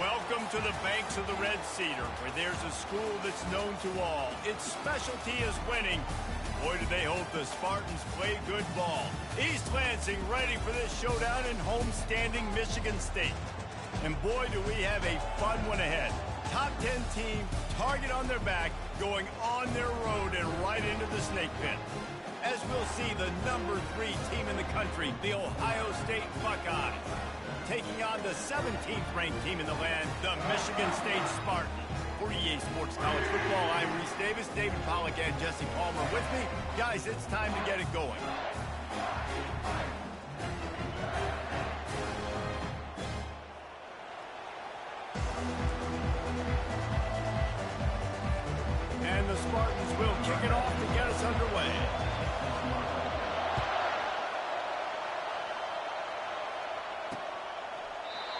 Welcome to the banks of the Red Cedar, where there's a school that's known to all. Its specialty is winning. Boy, do they hope the Spartans play good ball. East Lansing ready for this showdown in homestanding Michigan State. And boy, do we have a fun one ahead. Top 10 team, target on their back, going on their road and right into the snake pit. As we'll see, the number 3 team in the country, the Ohio State Buckeyes, taking on the 17th ranked team in the land, the Michigan State Spartans. For EA Sports College Football, I'm Reese Davis, David Pollack, and Jesse Palmer with me. Guys, it's time to get it going. And the Spartans will kick it off to get us underway.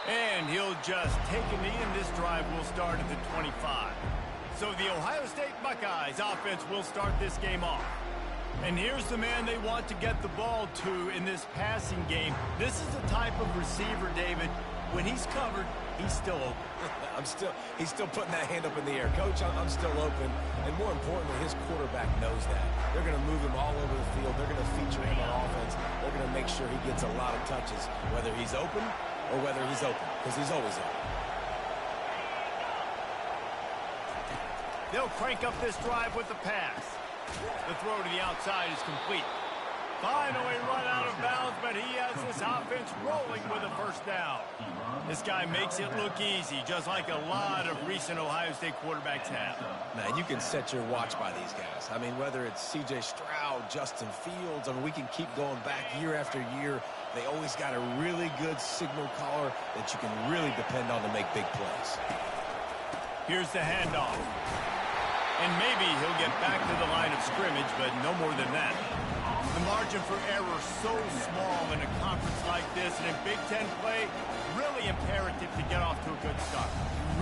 And he'll just take a knee, and this drive will start at the 25. So the Ohio State Buckeyes offense will start this game off. And here's the man they want to get the ball to in this passing game. This is the type of receiver, David, when he's covered, he's still open. He's still putting that hand up in the air. Coach, I'm still open. And more importantly, his quarterback knows that. They're going to move him all over the field. They're going to feature him on offense. They're going to make sure he gets a lot of touches, whether he's open or whether he's open, because he's always open. They'll crank up this drive with the pass. The throw to the outside is complete. Finally run out of bounds, but he has this offense rolling with a first down. This guy makes it look easy, just like a lot of recent Ohio State quarterbacks have. Now, you can set your watch by these guys. I mean, whether it's C.J. Stroud, Justin Fields, I mean, we can keep going back year after year. They always got a really good signal caller that you can really depend on to make big plays. Here's the handoff. And maybe he'll get back to the line of scrimmage, but no more than that. The margin for error so small in a conference like this, and in Big Ten play, really imperative to get off to a good start.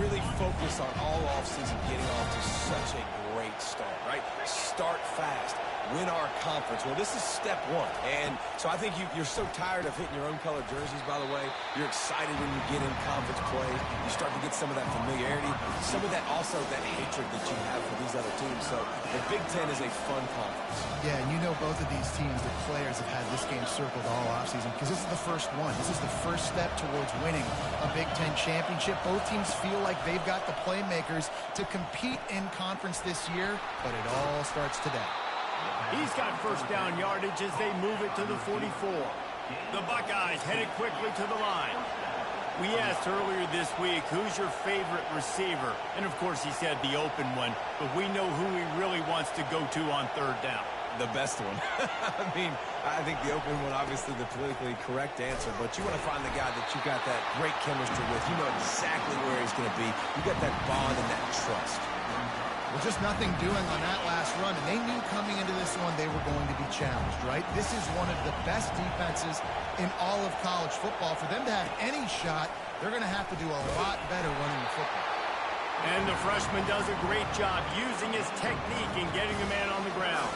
Really focus on all offseason getting off to such a great start, right? Start fast. Win our conference. Well, this is step 1. And so I think you're so tired of hitting your own color jerseys, by the way. You're excited when you get in conference play. You start to get some of that familiarity, some of that also that hatred that you have for these other teams. So the Big Ten is a fun conference. Yeah, and you know both of these teams, the players have had this game circled all offseason because this is the first one. This is the first step towards winning a Big Ten championship. Both teams feel like they've got the playmakers to compete in conference this year, but it all starts today. He's got first down yardage as they move it to the 44. The Buckeyes headed quickly to the line. We asked earlier this week, who's your favorite receiver? And, of course, he said the open one, but we know who he really wants to go to on third down. The best one. I mean, I think the open one, obviously the politically correct answer, but you want to find the guy that you got that great chemistry with. You know exactly where he's going to be. You got that bond and that trust. Well, just nothing doing on that last run, and they knew coming into this one they were going to be challenged, right? This is one of the best defenses in all of college football. For them to have any shot, they're going to have to do a lot better running the football. And the freshman does a great job using his technique and getting the man on the ground.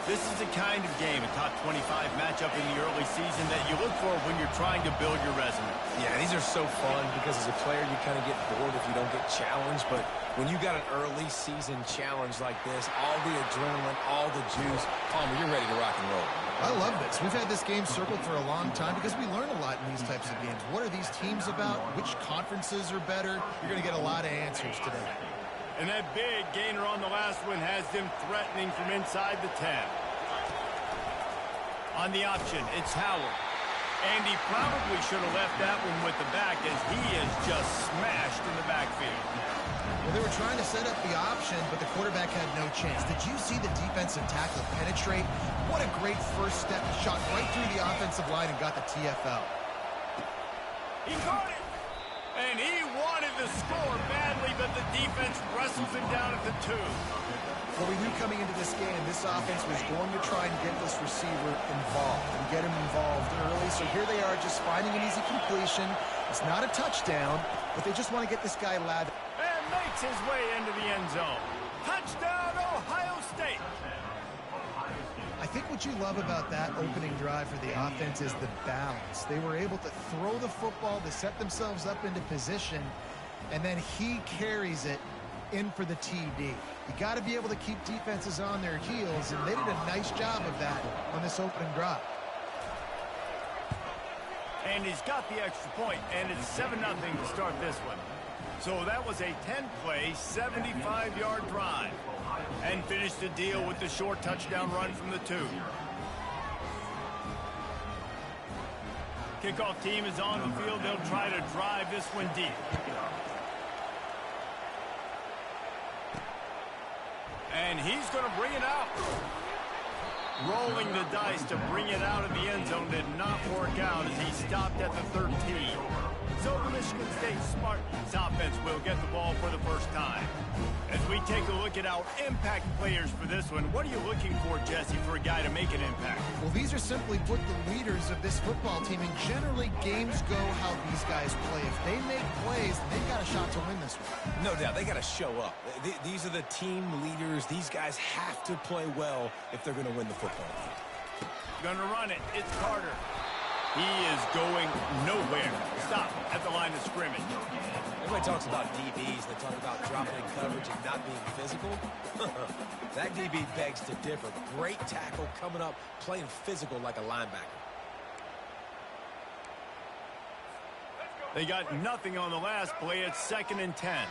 This is the kind of game, a top 25 matchup in the early season that you look for when you're trying to build your resume. Yeah, these are so fun because as a player you kind of get bored if you don't get challenged, but when you got an early season challenge like this, all the adrenaline, all the juice, Palmer, you're ready to rock and roll. I love this. We've had this game circled for a long time because we learn a lot in these types of games. What are these teams about? Which conferences are better? You're going to get a lot of answers today. And that big gainer on the last one has them threatening from inside the 10. On the option, it's Howard. And he probably should have left that one with the back as he is just smashed in the backfield. Well, they were trying to set up the option, but the quarterback had no chance. Did you see the defensive tackle penetrate? What a great first step. Shot right through the offensive line and got the TFL. He caught it! And he wanted to score badly, but the defense wrestles him down at the 2. Well, we knew coming into this game, this offense was going to try and get this receiver involved and get him involved early. So here they are just finding an easy completion. It's not a touchdown, but they just want to get this guy lathered. And makes his way into the end zone. Touchdown, Ohio State! I think what you love about that opening drive for the offense is the balance. They were able to throw the football to set themselves up into position, and then he carries it in for the TD. You got to be able to keep defenses on their heels, and they did a nice job of that on this opening drive. And he's got the extra point, and it's 7-0 to start this one. So that was a 10-play, 75-yard drive. And finished the deal with the short touchdown run from the 2. Kickoff team is on the field. They'll try to drive this one deep. And he's going to bring it out. Rolling the dice to bring it out of the end zone did not work out as he stopped at the 13. So the Michigan State Spartans offense will get the ball for the first time. As we take a look at our impact players for this one, what are you looking for, Jesse, for a guy to make an impact? Well, these are simply put the leaders of this football team, and generally games go how these guys play. If they make plays, they've got a shot to win this one. No doubt, they got to show up. These are the team leaders. These guys have to play well if they're going to win the football game. Gonna run it. It's Carter. He is going nowhere. Stop at the line of scrimmage. Everybody talks about DBs. They talk about dropping in coverage and not being physical. That DB begs to differ. Great tackle coming up, playing physical like a linebacker. They got nothing on the last play. It's 2nd and 10.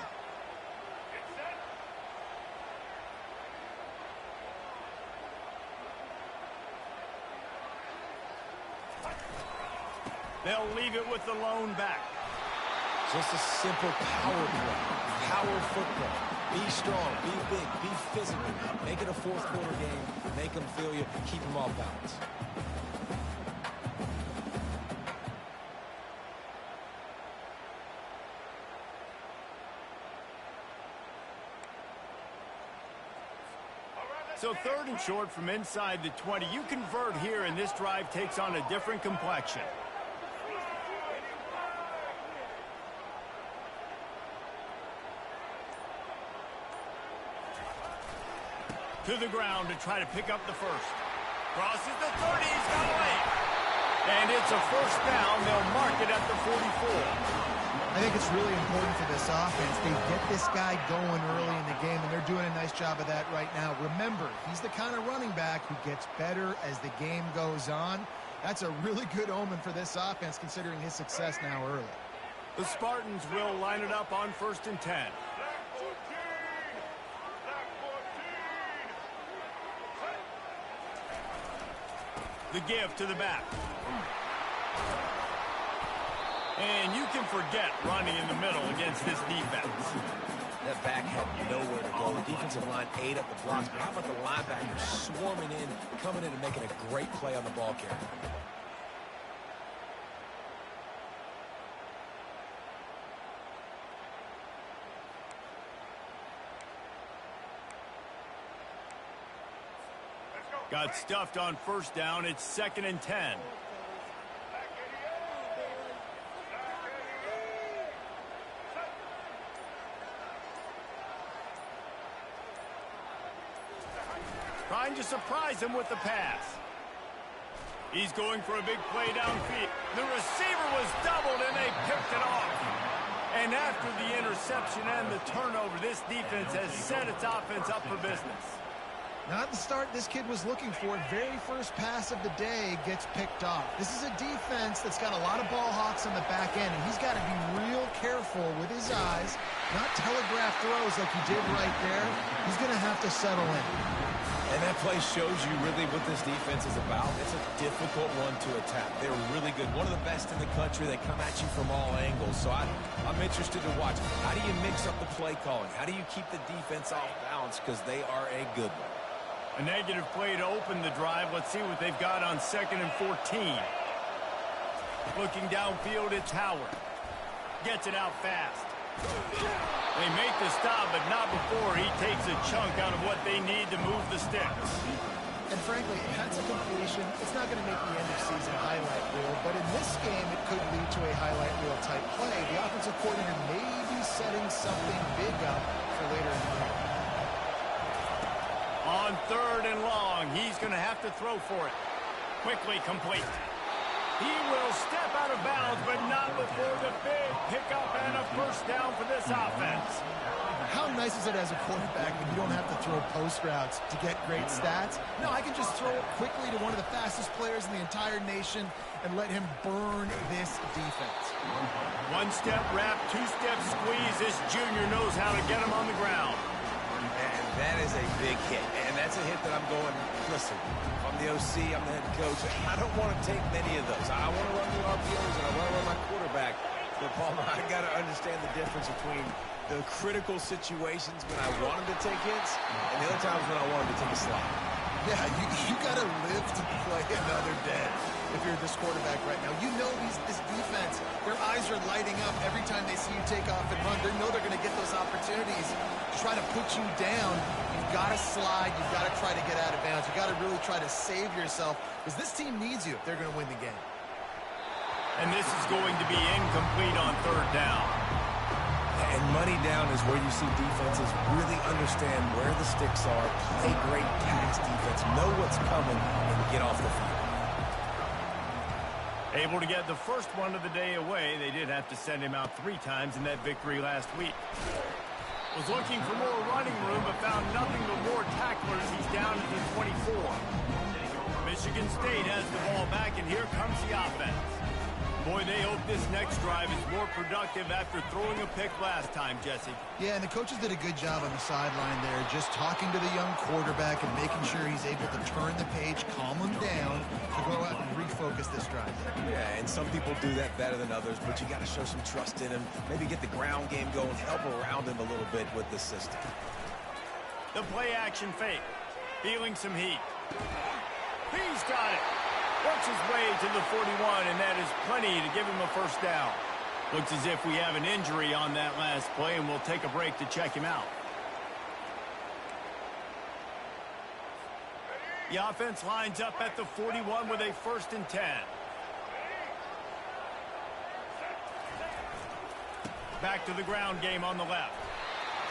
They'll leave it with the lone back. Just a simple power play. Power football. Be strong, be big, be physical. Make it a fourth-quarter game. Make them feel you. Keep them off balance. So 3rd and short from inside the 20. You convert here, and this drive takes on a different complexion. To the ground to try to pick up the first. Crosses the 30. He's got away. And it's a first down. They'll mark it at the 44. I think it's really important for this offense. They get this guy going early in the game, and they're doing a nice job of that right now. Remember, he's the kind of running back who gets better as the game goes on. That's a really good omen for this offense, considering his success now early. The Spartans will line it up on 1st and 10. The give to the back. And you can forget running in the middle against this defense. That back had nowhere to go. The defensive line ate up the blocks. But how about the linebackers swarming in, coming in and making a great play on the ball carrier? Got stuffed on first down. It's 2nd and 10. Trying to surprise him with the pass. He's going for a big play downfield. The receiver was doubled, and they picked it off. And after the interception and the turnover, this defense has set its offense up for business. Not the start this kid was looking for. Very first pass of the day gets picked off. This is a defense that's got a lot of ball hawks on the back end, and he's got to be real careful with his eyes, not telegraph throws like he did right there. He's going to have to settle in. And that play shows you really what this defense is about. It's a difficult one to attack. They're really good. One of the best in the country. They come at you from all angles. So I'm interested to watch. How do you mix up the play calling? How do you keep the defense off balance? Because they are a good one. A negative play to open the drive. Let's see what they've got on 2nd and 14. Looking downfield, it's Howard. Gets it out fast. They make the stop, but not before he takes a chunk out of what they need to move the sticks. And frankly, if that's a completion, it's not going to make the end-of-season highlight reel. But in this game, it could lead to a highlight reel type play. The offensive coordinator may be setting something big up for later in the game. On 3rd and long, he's going to have to throw for it. Quickly complete. He will step out of bounds, but not before the big pickup and a a first down for this offense. How nice is it as a quarterback when you don't have to throw post routes to get great stats? No, I can just throw it quickly to one of the fastest players in the entire nation and let him burn this defense. One-step wrap, two-step squeeze. This junior knows how to get him on the ground. And that is a big hit. And that's a hit that I'm going, listen, if I'm the OC, I'm the head coach. I don't want to take many of those. I want to run the RPOs and I want to run my quarterback. But, Palmer, I got to understand the difference between the critical situations when I want him to take hits and the other times when I want him to take a slide. Yeah, you got to live to play another day if you're this quarterback right now. You know this defense, their eyes are lighting up every time they see you take off and run. They know they're going to get those opportunities to try to put you down. You've got to slide. You've got to try to get out of bounds. You've got to really try to save yourself because this team needs you if they're going to win the game. And this is going to be incomplete on third down. And money down is where you see defenses really understand where the sticks are, play great pass defense, know what's coming, and get off the field. Able to get the first one of the day away. They did have to send him out 3 times in that victory last week. Was looking for more running room, but found nothing but more tacklers. He's down at the 24. Michigan State has the ball back, and here comes the offense. Boy, they hope this next drive is more productive after throwing a pick last time, Jesse. Yeah, and the coaches did a good job on the sideline there, just talking to the young quarterback and making sure he's able to turn the page, calm him down, to go out and refocus this drive. Yeah, and some people do that better than others, but you got to show some trust in him, maybe get the ground game going, help around him a little bit with the system. The play-action fake, feeling some heat. He's got it. Works his way to the 41, and that is plenty to give him a first down. Looks as if we have an injury on that last play, and we'll take a break to check him out. The offense lines up at the 41 with a 1st and 10. Back to the ground game on the left.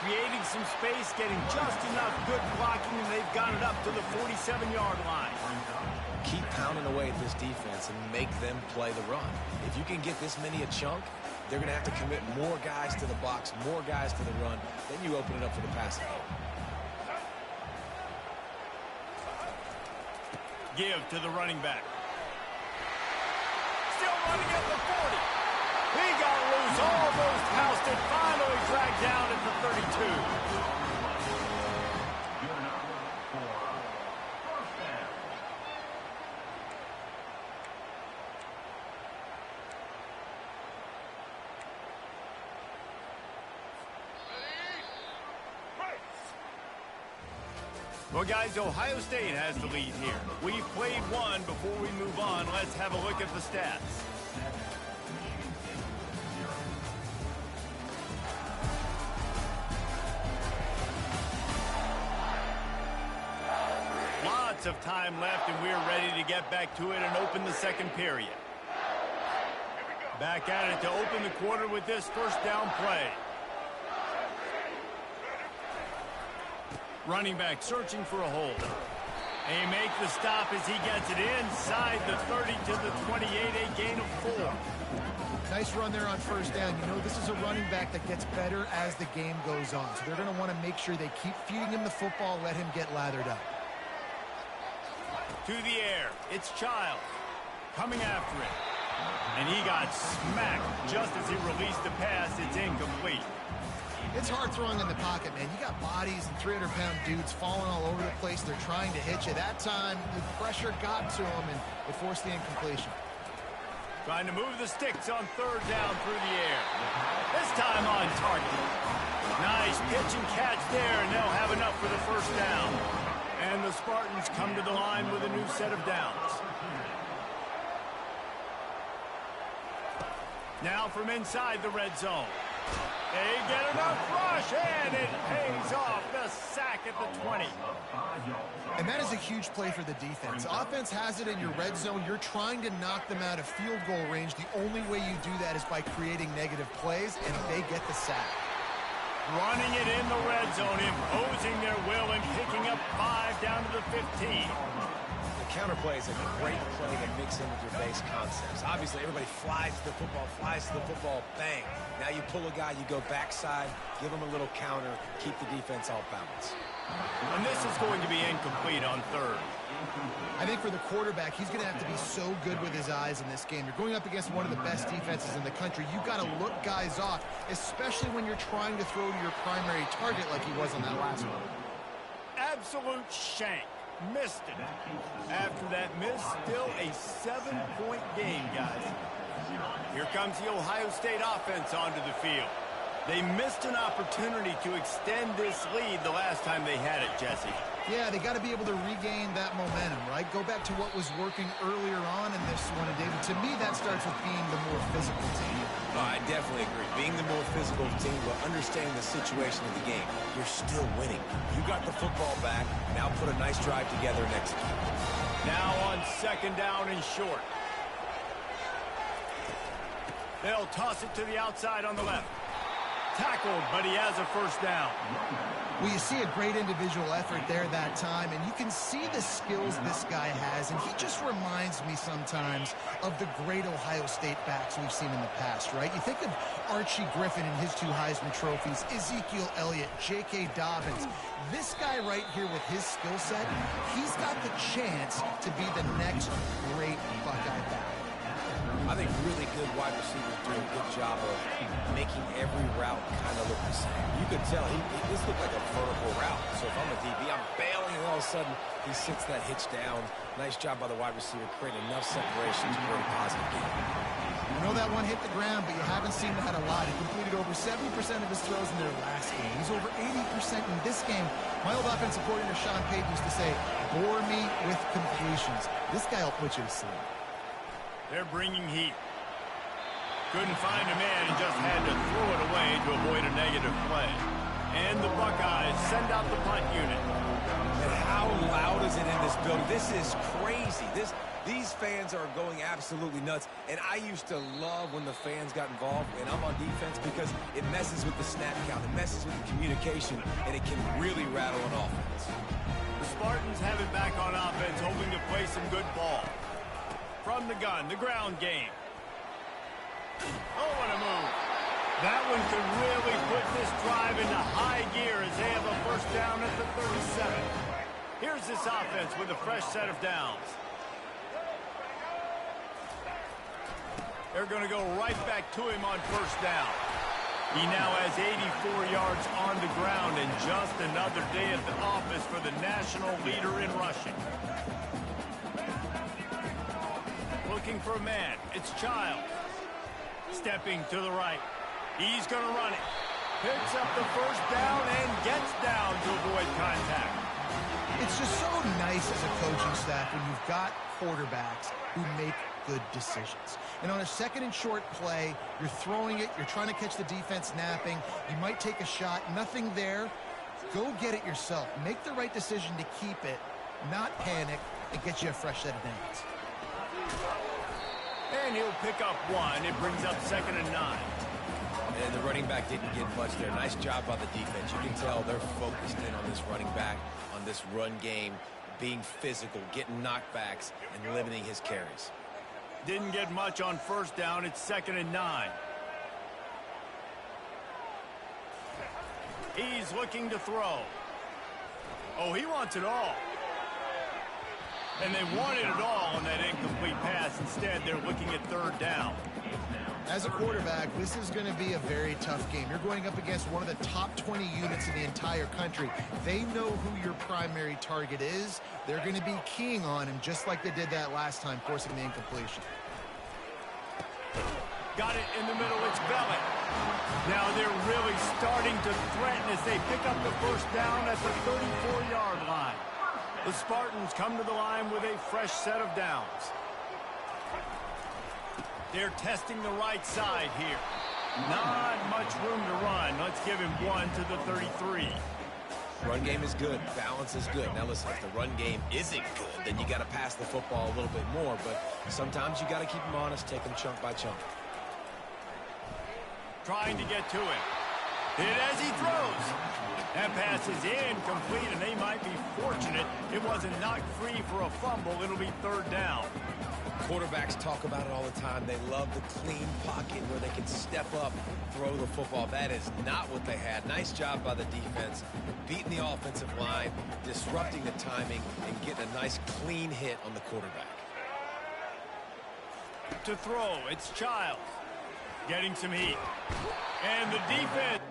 Creating some space, getting just enough good blocking, and they've got it up to the 47-yard line. Keep pounding away at this defense and make them play the run. If you can get this many a chunk, they're going to have to commit more guys to the box, more guys to the run. Then you open it up for the passing game. Give to the running back. Still running at the 40. He got loose, almost housed it, finally dragged down at the 32. Well, guys, Ohio State has the lead here. We've played one. Before we move on, let's have a look at the stats. Lots of time left, and we're ready to get back to it and open the second period. Back at it to open the quarter with this first down play. Running back searching for a hold. They make the stop as he gets it inside the 30 to the 28, a gain of 4. Nice run there on first down. You know, this is a running back that gets better as the game goes on. So they're going to want to make sure they keep feeding him the football, let him get lathered up. To the air, it's Child coming after it. And he got smacked just as he released the pass. It's incomplete. It's hard throwing in the pocket, man. You got bodies and 300-pound dudes falling all over the place. They're trying to hit you. That time, the pressure got to him, and it forced the incompletion. Trying to move the sticks on third down through the air. This time on target. Nice pitch and catch there, and they'll have enough for the first down. And the Spartans come to the line with a new set of downs. Now from inside the red zone. They get enough rush, and it pays off. The sack at the 20. And that is a huge play for the defense. Offense has it in your red zone. You're trying to knock them out of field goal range. The only way you do that is by creating negative plays, and they get the sack. Running it in the red zone, imposing their will and picking up 5 down to the 15. The counterplay is a great play to mix in with your base concepts. Obviously, everybody flies to the football, bang. Now you pull a guy, you go backside, give him a little counter, keep the defense off balance. And this is going to be incomplete on third. I think for the quarterback, he's going to have to be so good with his eyes in this game. You're going up against one of the best defenses in the country. You've got to look guys off, especially when you're trying to throw to your primary target like he was on that last one. Absolute shank. Missed it. After that miss, still a 7-point game, guys. Here comes the Ohio State offense onto the field. They missed an opportunity to extend this lead the last time they had it, Jesse. Yeah, they got to be able to regain that momentum, right? Go back to what was working earlier on in this one. And, David, to me, that starts with being the more physical team. No, I definitely agree. Being the more physical team, but understanding the situation of the game. You're still winning. You got the football back. Now put a nice drive together and execute. Now on second down and short. They'll toss it to the outside on the left. Tackled, but he has a first down. Well, you see a great individual effort there that time, and you can see the skills this guy has, and he just reminds me sometimes of the great Ohio State backs we've seen in the past, right? You think of Archie Griffin and his 2 Heisman trophies, Ezekiel Elliott, J.K. Dobbins. This guy right here with his skill set, he's got the chance to be the next great Buckeye back. I think really good wide receivers do a good job of making every route kind of look the same. You could tell this looked like a vertical route. So if I'm a DB, I'm bailing, and all of a sudden he sits that hitch down. Nice job by the wide receiver, creating enough separation to create a positive game. I know that one hit the ground, but you haven't seen that a lot. He completed over 70% of his throws in their last game. He's over 80% in this game. My old offensive coordinator, Sean Payton, used to say, bore me with completions. This guy will put you to sleep. They're bringing heat. Couldn't find a man and just had to throw it away to avoid a negative play. And the Buckeyes send out the punt unit. And how loud is it in this building? This is crazy. These fans are going absolutely nuts. And I used to love when the fans got involved, and I'm on defense, because it messes with the snap count. It messes with the communication, and it can really rattle an offense. The Spartans have it back on offense, hoping to play some good ball. From the gun, the ground game. Oh, what a move. That one could really put this drive into high gear as they have a first down at the 37. Here's this offense with a fresh set of downs. They're going to go right back to him on first down. He now has 84 yards on the ground, and just another day at the office for the national leader in rushing. Looking for a man. It's Child. Stepping to the right. He's going to run it. Picks up the first down and gets down to avoid contact. It's just so nice as a coaching staff when you've got quarterbacks who make good decisions. And on a second and short play, you're throwing it, you're trying to catch the defense napping, you might take a shot, nothing there. Go get it yourself. Make the right decision to keep it, not panic, and get you a fresh set of downs. And he'll pick up one. It brings up 2nd and 9. And the running back didn't get much there. Nice job by the defense. You can tell they're focused in on this running back, on this run game, being physical, getting knockbacks, and limiting his carries. Didn't get much on first down. It's 2nd and 9. He's looking to throw. Oh, he wants it all. And they wanted it all on that incomplete pass. Instead, they're looking at 3rd down. As a quarterback, this is going to be a very tough game. You're going up against one of the top 20 units in the entire country. They know who your primary target is. They're going to be keying on him just like they did that last time, forcing the incompletion. Got it in the middle. It's Bellick. Now they're really starting to threaten as they pick up the first down at the 34-yard line. The Spartans come to the line with a fresh set of downs. They're testing the right side here. Not much room to run. Let's give him one to the 33. Run game is good. Balance is good. Now listen, if the run game isn't good, then you got to pass the football a little bit more. But sometimes you got to keep them honest, take them chunk by chunk. Trying to get to him. Hit as he throws. That pass is incomplete, and they might be fortunate it wasn't knocked free for a fumble. It'll be third down. Quarterbacks talk about it all the time. They love the clean pocket where they can step up, throw the football. That is not what they had. Nice job by the defense, beating the offensive line, disrupting the timing, and getting a nice clean hit on the quarterback. To throw, it's Childs. Getting some heat. And the defense.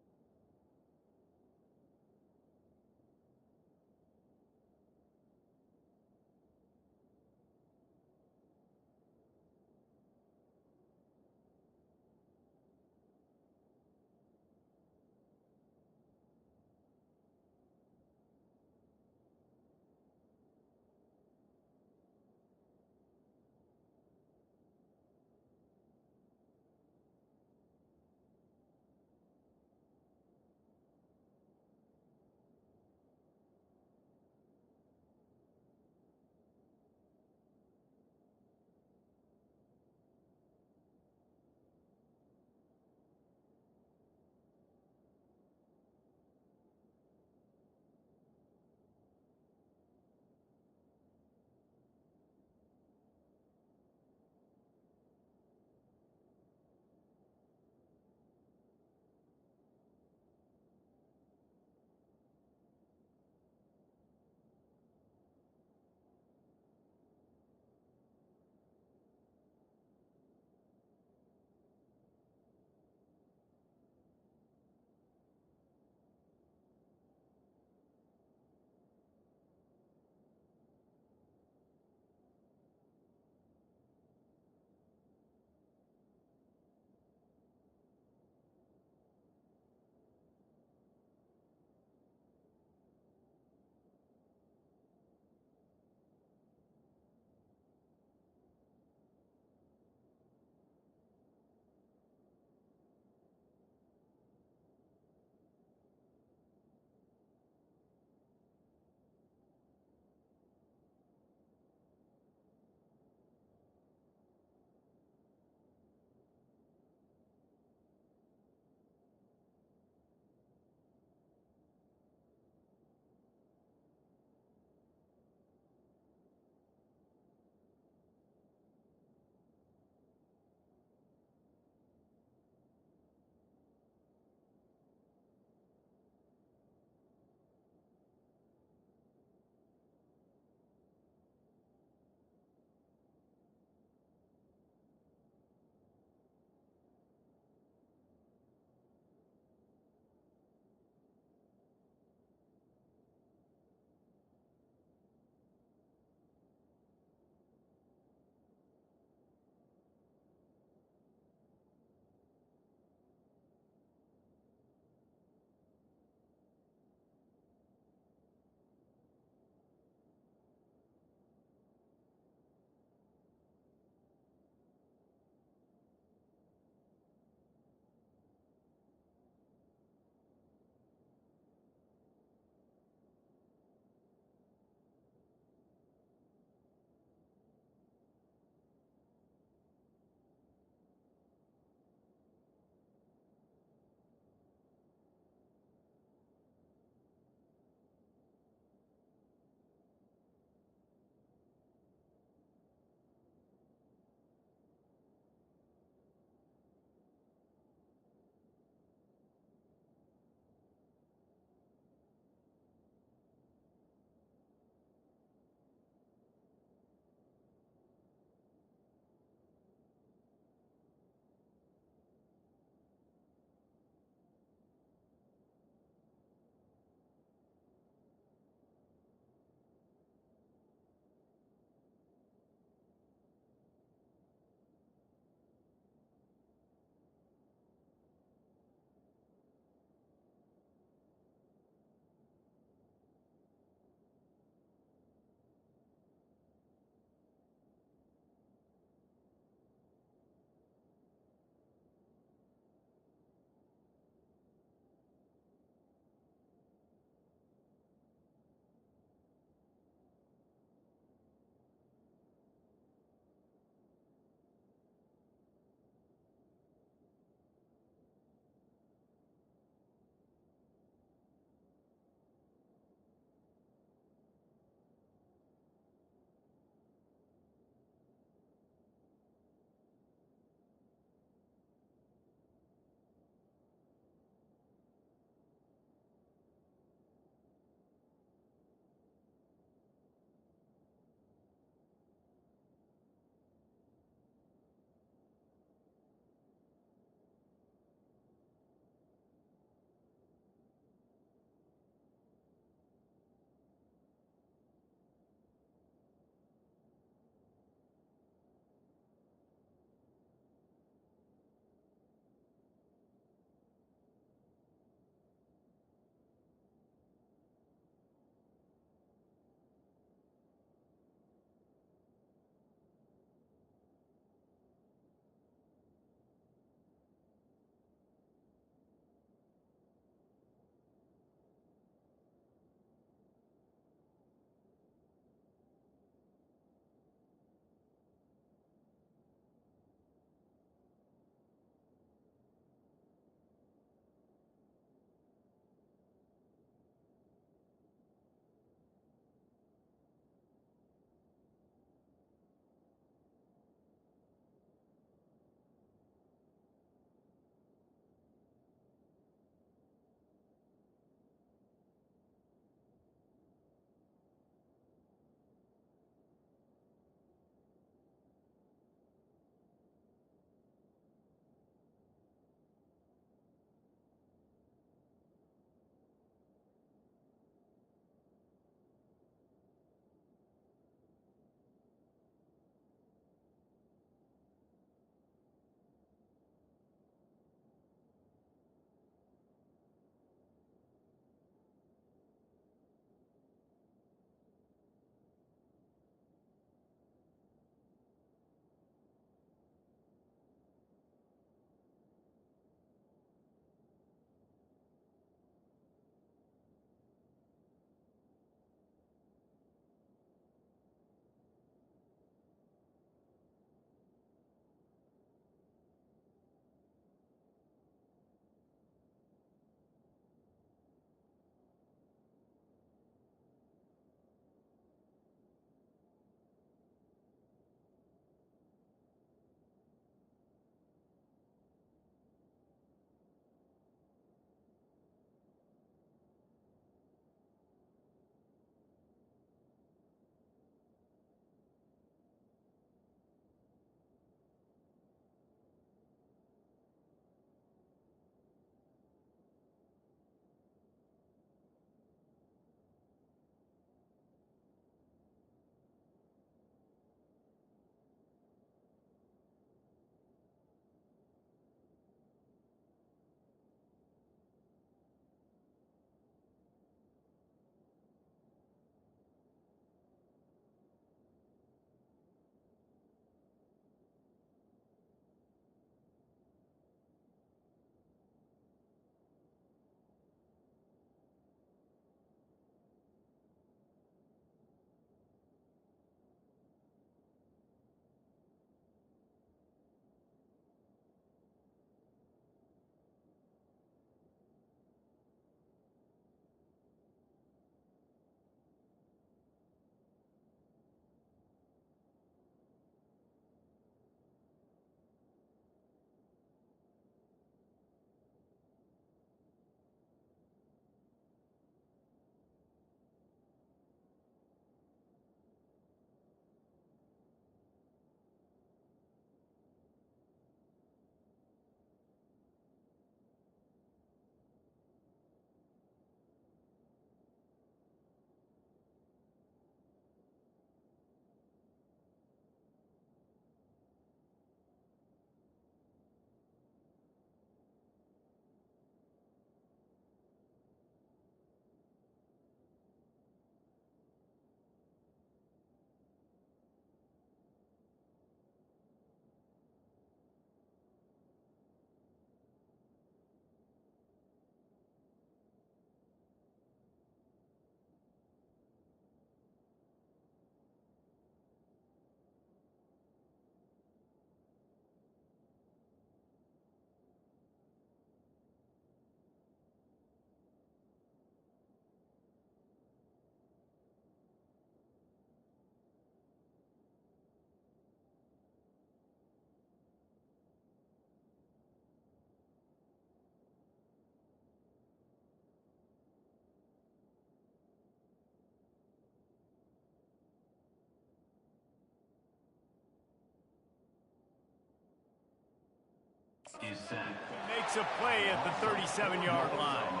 Makes a play at the 37-yard line.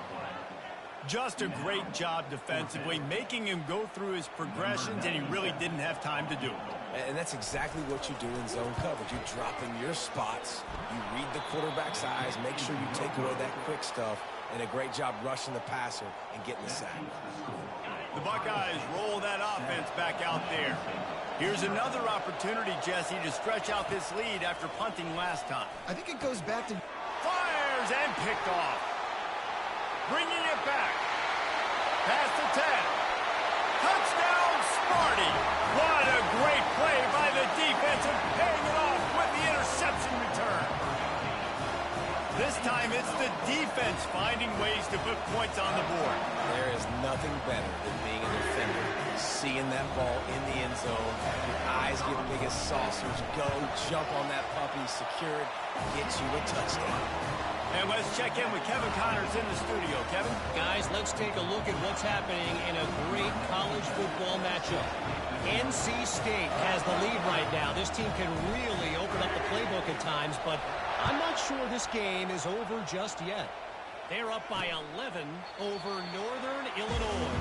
Just a great job defensively, making him go through his progressions, and he really didn't have time to do it. And that's exactly what you do in zone coverage. You drop in your spots, you read the quarterback's eyes, make sure you take away that quick stuff, and a great job rushing the passer and getting the sack. The Buckeyes roll that offense back out there. Here's another opportunity, Jesse, to stretch out this lead after punting last time. I think it goes back to... Fires and picked off. Bringing it back. Past the 10. Touchdown, Sparty. What a great play by the defense and paying it off with the interception return. This time it's the defense finding ways to put points on the board. There is nothing better than being a defender, seeing that ball in the end zone, your eyes get big as saucers, go, jump on that puppy, secure it, get you a touchdown. And let's check in with Kevin Connors in the studio. Kevin? Guys, let's take a look at what's happening in a great college football matchup. NC State has the lead right now. This team can really open up the playbook at times, but I'm not sure this game is over just yet. They're up by 11 over Northern Illinois.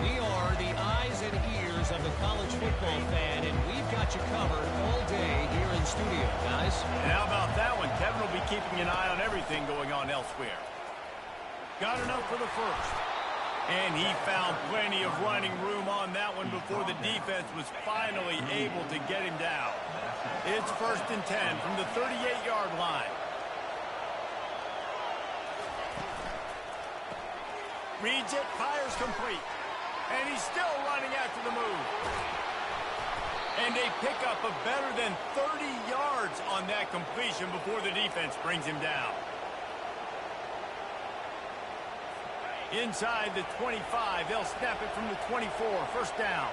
We are the eyes and ears of the college football fan, and we've got you covered all day here in studio, guys. And how about that one? Kevin will be keeping an eye on everything going on elsewhere. Got enough for the first. And he found plenty of running room on that one before the defense was finally able to get him down. It's 1st and 10 from the 38-yard line. Reads it, fires complete. And he's still running after the move. And a pickup of better than 30 yards on that completion before the defense brings him down. Inside the 25, they'll snap it from the 24, 1st down.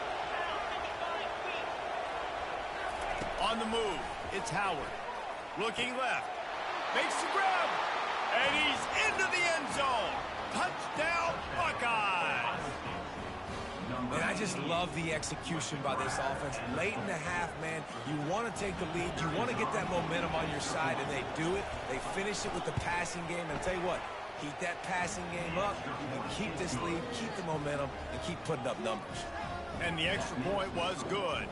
On the move, it's Howard. Looking left, makes the grab, and he's into the end zone. Touchdown, Buckeyes! And I just love the execution by this offense. Late in the half, man, you want to take the lead. You want to get that momentum on your side, and they do it. They finish it with the passing game. And I'll tell you what, keep that passing game up, and keep this lead, keep the momentum, and keep putting up numbers. And the extra point was good.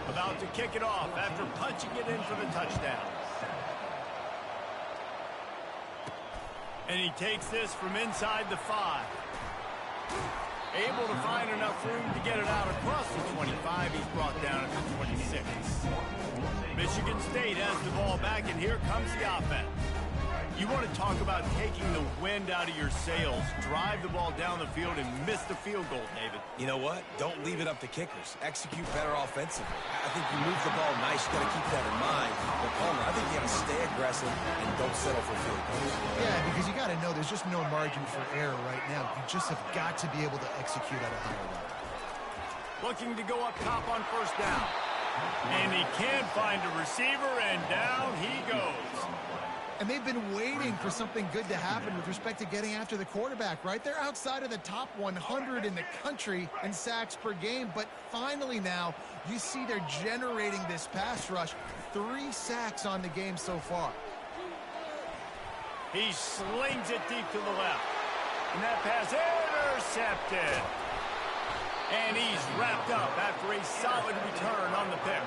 About to kick it off after punching it in for the touchdown. And he takes this from inside the 5. Able to find enough room to get it out across the 25. He's brought down at the 26. Michigan State has the ball back, and here comes the offense. You want to talk about taking the wind out of your sails. Drive the ball down the field and miss the field goal, David. You know what? Don't leave it up to kickers. Execute better offensively. I think you move the ball nice. You got to keep that in mind. But, Palmer, I think you got to stay aggressive and don't settle for field goals. Yeah, because you got to know there's just no margin for error right now. You just have got to be able to execute at a higher level. Looking to go up top on 1st down. And he can't find a receiver, and down he goes. And they've been waiting for something good to happen with respect to getting after the quarterback, right? They're outside of the top 100 in the country in sacks per game, but finally now you see they're generating this pass rush. 3 sacks on the game so far. He slings it deep to the left. And that pass intercepted. And he's wrapped up after a solid return on the pick.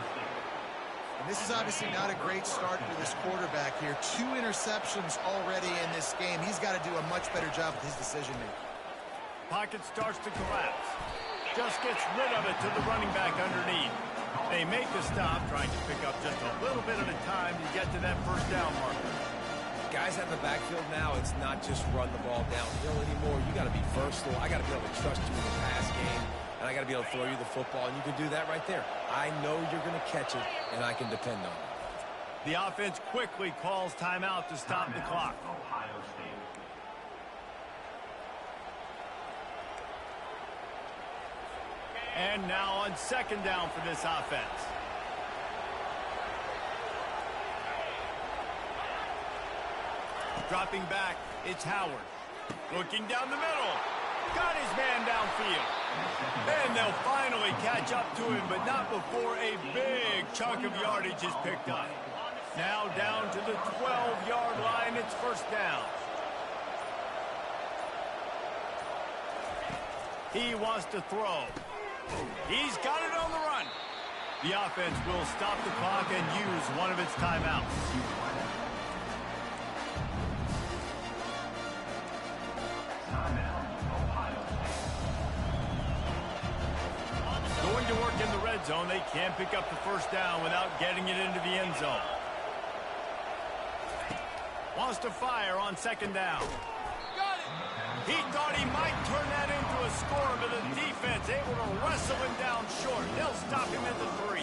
And this is obviously not a great start for this quarterback here. 2 interceptions already in this game. He's got to do a much better job with his decision-making. Pocket starts to collapse. Just gets rid of it to the running back underneath. They make the stop, trying to pick up just a little bit at a time to get to that 1st down marker. Guys out in the backfield now, it's not just run the ball downhill anymore. You got to be versatile. I got to be able to trust you in the pass game. And I got to be able to throw you the football, and you can do that right there. I know you're going to catch it, and I can depend on it. The offense quickly calls timeout to stop the clock. And now on 2nd down for this offense. Dropping back, it's Howard. Looking down the middle. Got his man downfield. And they'll finally catch up to him, but not before a big chunk of yardage is picked up. Now down to the 12-yard line. It's first down. He wants to throw. He's got it on the run. The offense will stop the clock and use one of its timeouts. Going to work in the red zone. They can't pick up the first down without getting it into the end zone. Wants to fire on second down. He thought he might turn that into a score, but the defense able to wrestle him down short. They'll stop him at the 3.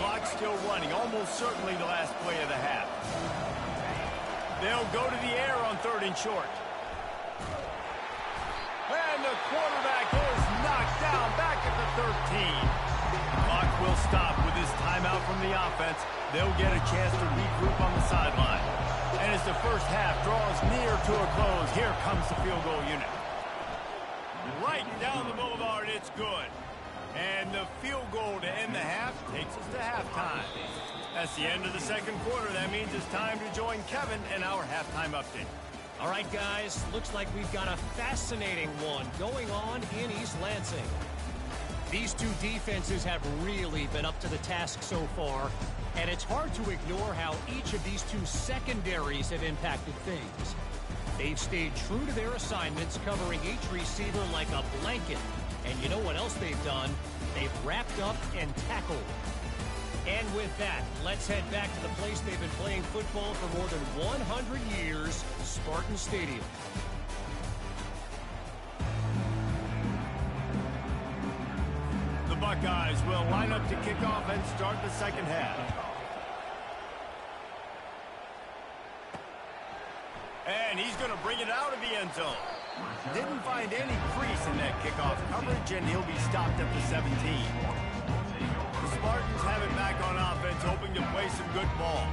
Clock still running, almost certainly the last play of the half. They'll go to the air on 3rd and short. And the quarterback is knocked down back at the 13. Clock will stop with this timeout from the offense. They'll get a chance to regroup on the sideline. And as the first half draws near to a close, here comes the field goal unit. Right down the boulevard, it's good. And the field goal to end the half takes us to halftime. That's the end of the second quarter. That means it's time to join Kevin and our halftime update. All right, guys, looks like we've got a fascinating one going on in East Lansing. These two defenses have really been up to the task so far, and it's hard to ignore how each of these two secondaries have impacted things. They've stayed true to their assignments, covering each receiver like a blanket. And you know what else they've done? They've wrapped up and tackled. And with that, let's head back to the place they've been playing football for more than 100 years, Spartan Stadium. The Buckeyes will line up to kick off and start the second half. And he's going to bring it out of the end zone. Didn't find any crease in that kickoff coverage, and he'll be stopped at the 17. The Spartans have it back on offense, hoping to play some good ball.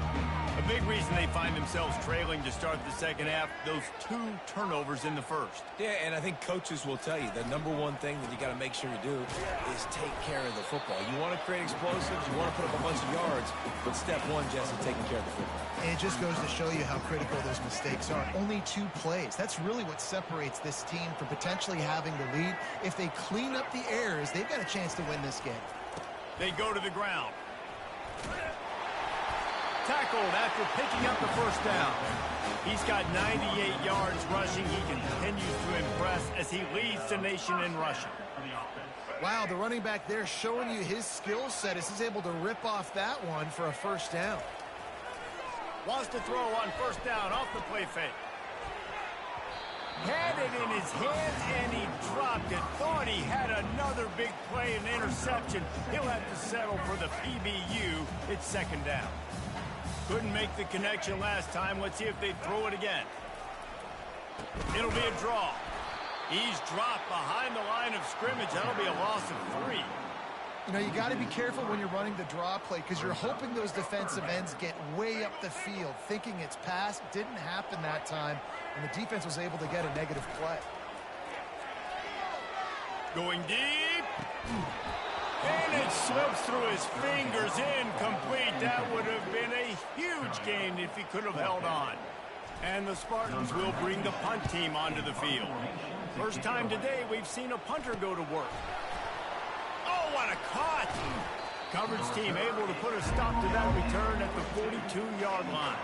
A big reason they find themselves trailing to start the second half, those 2 turnovers in the first. Yeah, and I think coaches will tell you the number one thing that you got to make sure you do is take care of the football. You want to create explosives, you want to put up a bunch of yards, but step one, Jesse, taking care of the football. And it just goes to show you how critical those mistakes are. Only 2 plays. That's really what separates this team from potentially having the lead. If they clean up the errors, they've got a chance to win this game. They go to the ground. Tackled after picking up the first down. He's got 98 yards rushing. He continues to impress as he leads the nation in rushing. Wow, the running back there showing you his skill set as he's able to rip off that one for a first down. Wants to throw on first down off the play fake. Had it in his hands and he dropped it. Thought he had another big play, an interception. He'll have to settle for the PBU. It's second down. Couldn't make the connection last time. Let's see if they throw it again. It'll be a draw. He's dropped behind the line of scrimmage. That'll be a loss of 3. You know, you got to be careful when you're running the draw play because you're hoping those defensive ends get way up the field, thinking it's passed. Didn't happen that time, and the defense was able to get a negative play. Going deep. And it slips through his fingers, incomplete. That would have been a huge gain if he could have held on. And the Spartans will bring the punt team onto the field. First time today we've seen a punter go to work. Oh, what a caught! Coverage team able to put a stop to that return at the 42-yard line.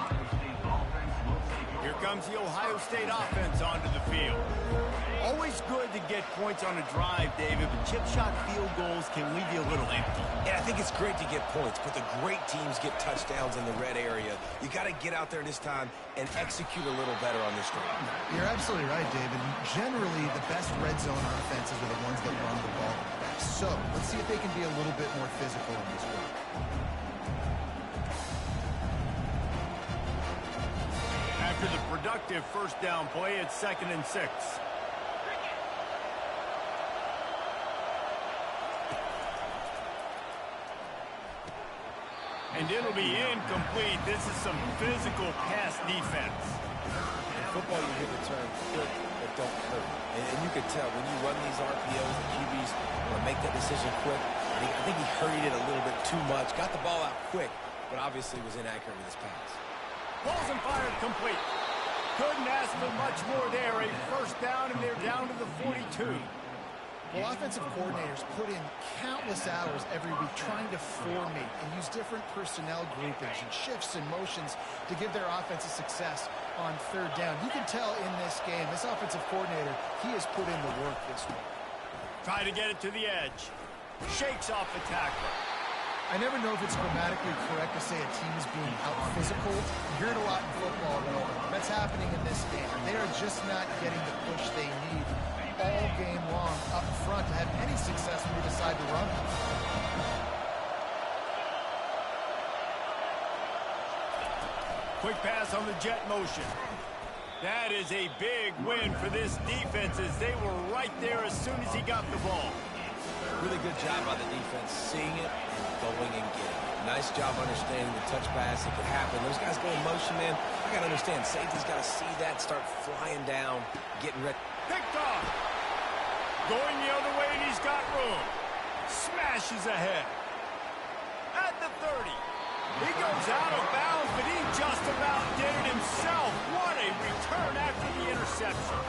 Here comes the Ohio State offense onto the field. Always good to get points on a drive, David, but chip shot field goals can leave you a little empty. Yeah, I think it's great to get points, but the great teams get touchdowns in the red area. You got to get out there this time and execute a little better on this drive. You're absolutely right, David. Generally, the best red zone offenses are the ones that run the ball best. So, let's see if they can be a little bit more physical in this one. After the productive first down play, it's 2nd and 6. And it'll be incomplete. This is some physical pass defense. In football, you hear the term quick but don't hurt. And you can tell when you run these RPOs, the QBs want to make that decision quick. I think he hurried it a little bit too much. Got the ball out quick, but obviously was inaccurate with his pass. Balls and fired complete. Couldn't ask for much more there. A first down, and they're down to the 42. Well, offensive coordinators put in countless hours every week trying to formate and use different personnel groupings and shifts and motions to give their offensive success on third down. You can tell in this game, this offensive coordinator, he has put in the work this week. Try to get it to the edge. Shakes off the tackler. I never know if it's grammatically correct to say a team is being out-physical. You hear it a lot in football, though. That's happening in this game. They are just not getting the push they need all game long up front to have any success when they decide to run. Quick pass on the jet motion. That is a big win for this defense as they were right there as soon as he got the ball. Really good job by the defense, seeing it and going and getting it. Nice job understanding the touch pass. It could happen. Those guys go in motion, man. I got to understand. Safety's got to see that, start flying down, getting ready. Picked off. Going the other way, and he's got room. Smashes ahead. At the 30. He goes out of bounds, but he just about did it himself. What a return after the interception.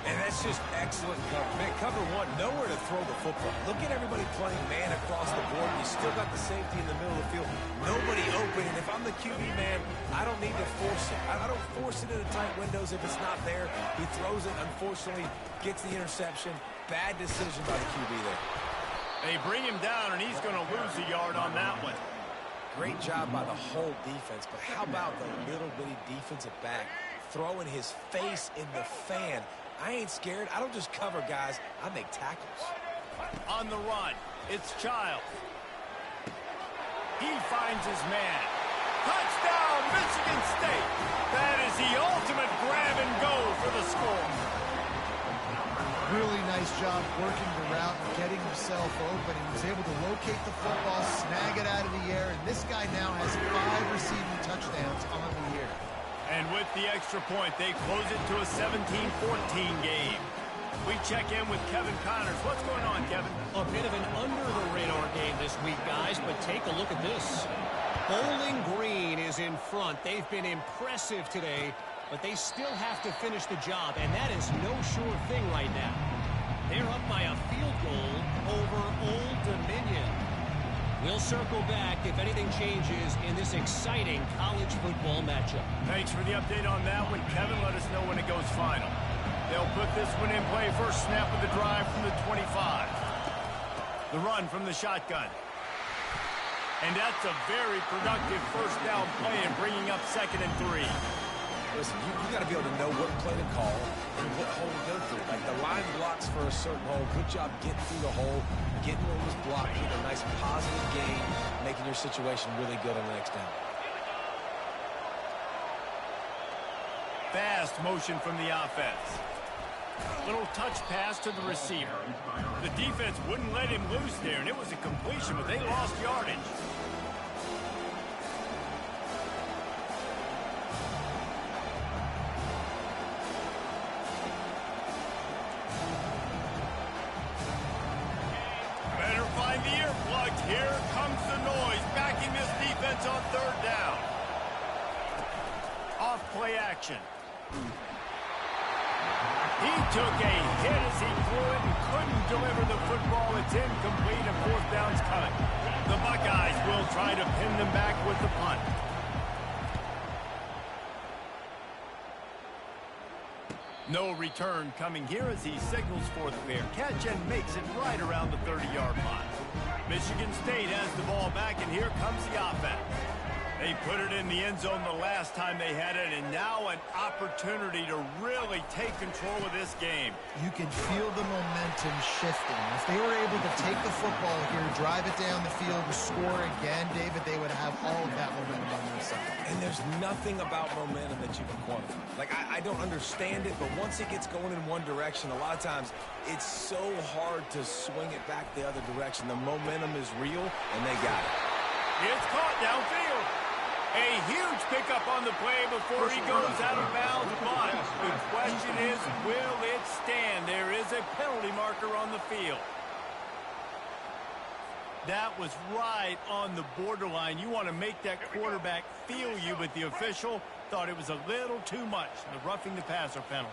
And that's just excellent cover. Man, cover one, nowhere to throw the football. Look at everybody playing man across the board. You still got the safety in the middle of the field. Nobody open. And if I'm the QB, man, I don't need to force it. I don't force it into tight windows if it's not there. He throws it, unfortunately, gets the interception. Bad decision by the QB there. They bring him down, and he's going to lose a yard on that one. Great job by the whole defense, but how about the little bitty defensive back throwing his face in the fan? I ain't scared. I don't just cover guys. I make tackles. On the run, it's Childs. He finds his man. Touchdown, Michigan State. That is the ultimate grab and go for the score. Really nice job working the route and getting himself open. He was able to locate the football, snag it out of the air, and this guy now has 5 receiving touchdowns on the year. And with the extra point, they close it to a 17-14 game. We check in with Kevin Connors. What's going on, Kevin? A bit of an under-the-radar game this week, guys, but take a look at this. Bowling Green is in front. They've been impressive today, but they still have to finish the job, and that is no sure thing right now. They're up by a field goal over Old Dominion. We'll circle back if anything changes in this exciting college football matchup. Thanks for the update on that one, Kevin. Let us know when it goes final. They'll put this one in play. First snap of the drive from the 25. The run from the shotgun. And that's a very productive first down play in bringing up 2nd and 3. Listen, you got to be able to know what play to call and what hole to go through. Like the line blocks for a certain hole. Good job getting through the hole, getting what was blocked, getting a nice positive gain, making your situation really good on the next down. Fast motion from the offense. Little touch pass to the receiver. The defense wouldn't let him loose there, and it was a completion, but they lost yardage. Better find the earplugs. Here comes the noise, backing this defense on 3rd down. Off play action. He took a hit as he threw it and couldn't deliver the football. It's incomplete and 4th down's coming. The Buckeyes will try to pin them back with the punt. No return coming here as he signals for the fair catch and makes it right around the 30-yard line. Michigan State has the ball back, and here comes the offense. They put it in the end zone the last time they had it, and now an opportunity to really take control of this game. You can feel the momentum shifting. If they were able to take the football here, drive it down the field, and score again, David, they would have all of that momentum on their side. And there's nothing about momentum that you can quantify. Like, I don't understand it, but once it gets going in one direction, a lot of times it's so hard to swing it back the other direction. The momentum is real, and they got it. It's caught downfield. A huge pickup on the play before he goes out of bounds, but the question is, will it stand? There is a penalty marker on the field. That was right on the borderline. You want to make that quarterback feel you, but the official thought it was a little too much. The roughing the passer penalty.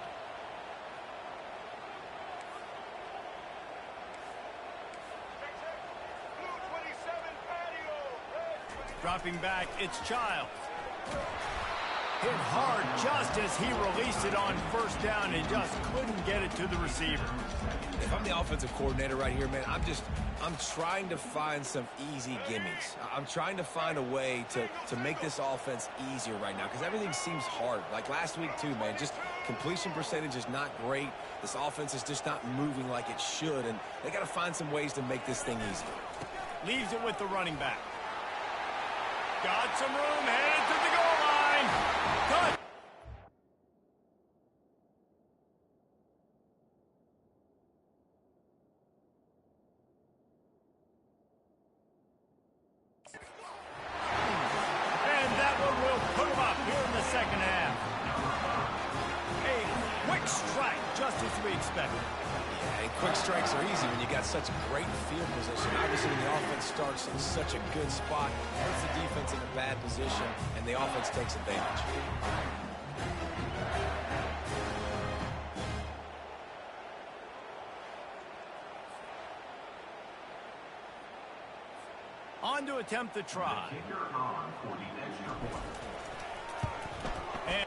Dropping back, it's Childs. Hit hard just as he released it on first down and just couldn't get it to the receiver. If I'm the offensive coordinator right here, man, I'm trying to find some easy gimmies. I'm trying to find a way to make this offense easier right now because everything seems hard. Like last week too, man, just completion percentage is not great. This offense is just not moving like it should, and they got to find some ways to make this thing easier. Leaves it with the running back. Got some room, headed to the goal line. Cut. And that one will put him up here in the second half. A quick strike, just as we expected. Yeah, and quick strikes are easy when you got such a great field position. Obviously, when the offense starts in such a good spot, puts the defense in a bad position, and the offense takes advantage. On to attempt the try. And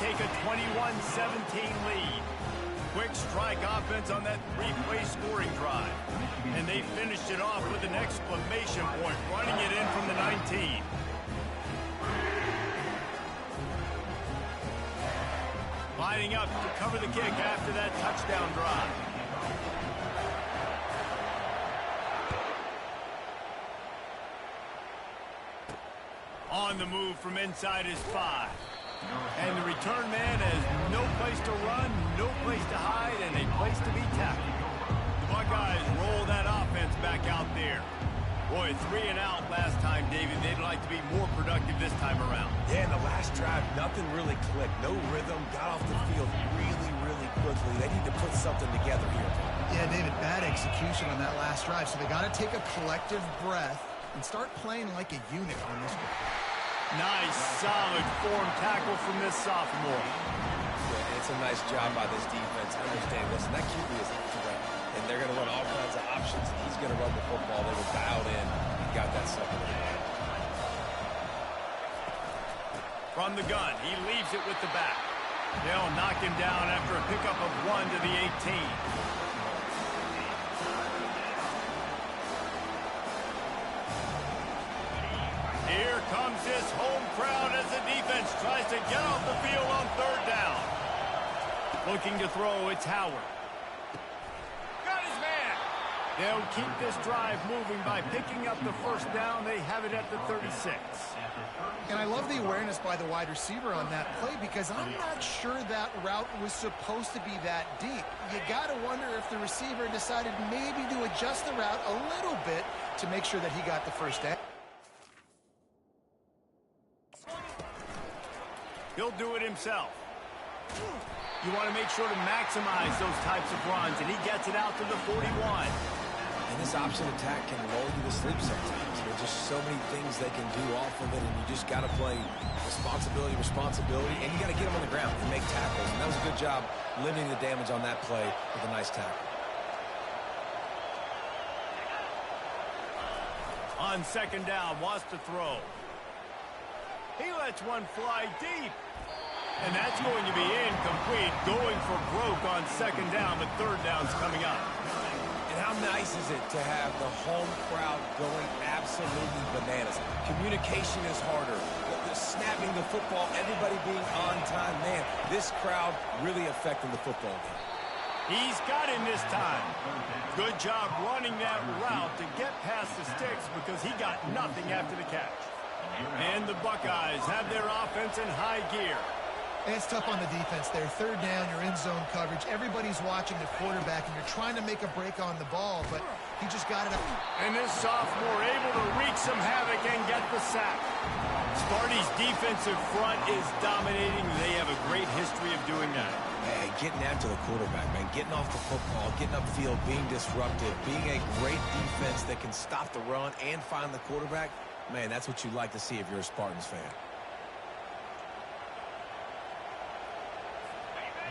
take a 21-17 lead. Quick strike offense on that three-play scoring drive. And they finished it off with an exclamation point, running it in from the 19. Lining up to cover the kick after that touchdown drive. On the move from inside his 5. And the return man has no place to run, no place to hide, and a place to be tackled. The Buckeyes roll that offense back out there. Boy, 3 and out last time, David. They'd like to be more productive this time around. Yeah, in the last drive, nothing really clicked. No rhythm, got off the field really quickly. They need to put something together here. Yeah, David, bad execution on that last drive, so they got to take a collective breath and start playing like a unit on this one. Nice, solid form tackle from this sophomore. Yeah, it's a nice job by this defense. Understand, listen, that QB is a threat, and they're going to run all kinds of options, and he's going to run the football. They were dialed in and got that second one. From the gun, he leaves it with the back. They'll knock him down after a pickup of 1 to the 18. Here comes this home crowd as the defense tries to get off the field on 3rd down. Looking to throw, it's Howard. Got his man. They'll keep this drive moving by picking up the 1st down. They have it at the 36. And I love the awareness by the wide receiver on that play because I'm not sure that route was supposed to be that deep. You got to wonder if the receiver decided maybe to adjust the route a little bit to make sure that he got the 1st down. He'll do it himself. You want to make sure to maximize those types of runs, and he gets it out to the 41. And this option attack can lull you to sleep sometimes. There's just so many things they can do off of it, and you just got to play responsibility, and you got to get them on the ground and make tackles. And that was a good job limiting the damage on that play with a nice tackle. On 2nd down, wants to throw. He lets one fly deep. And that's going to be incomplete. Going for broke on 2nd down, but 3rd down's coming up. And how nice is it to have the home crowd going absolutely bananas? Communication is harder. The snapping the football, everybody being on time. Man, this crowd really affecting the football game. He's got him this time. Good job running that route to get past the sticks because he got nothing after the catch. And the Buckeyes have their offense in high gear. It's tough on the defense there. 3rd down, you're in zone coverage. Everybody's watching the quarterback, and you're trying to make a break on the ball, but he just got it up. And this sophomore able to wreak some havoc and get the sack. Sparty's defensive front is dominating. They have a great history of doing that. Hey, getting after the quarterback, man. Getting off the football, getting upfield, being disruptive, being a great defense that can stop the run and find the quarterback. Man, that's what you like to see if you're a Spartans fan.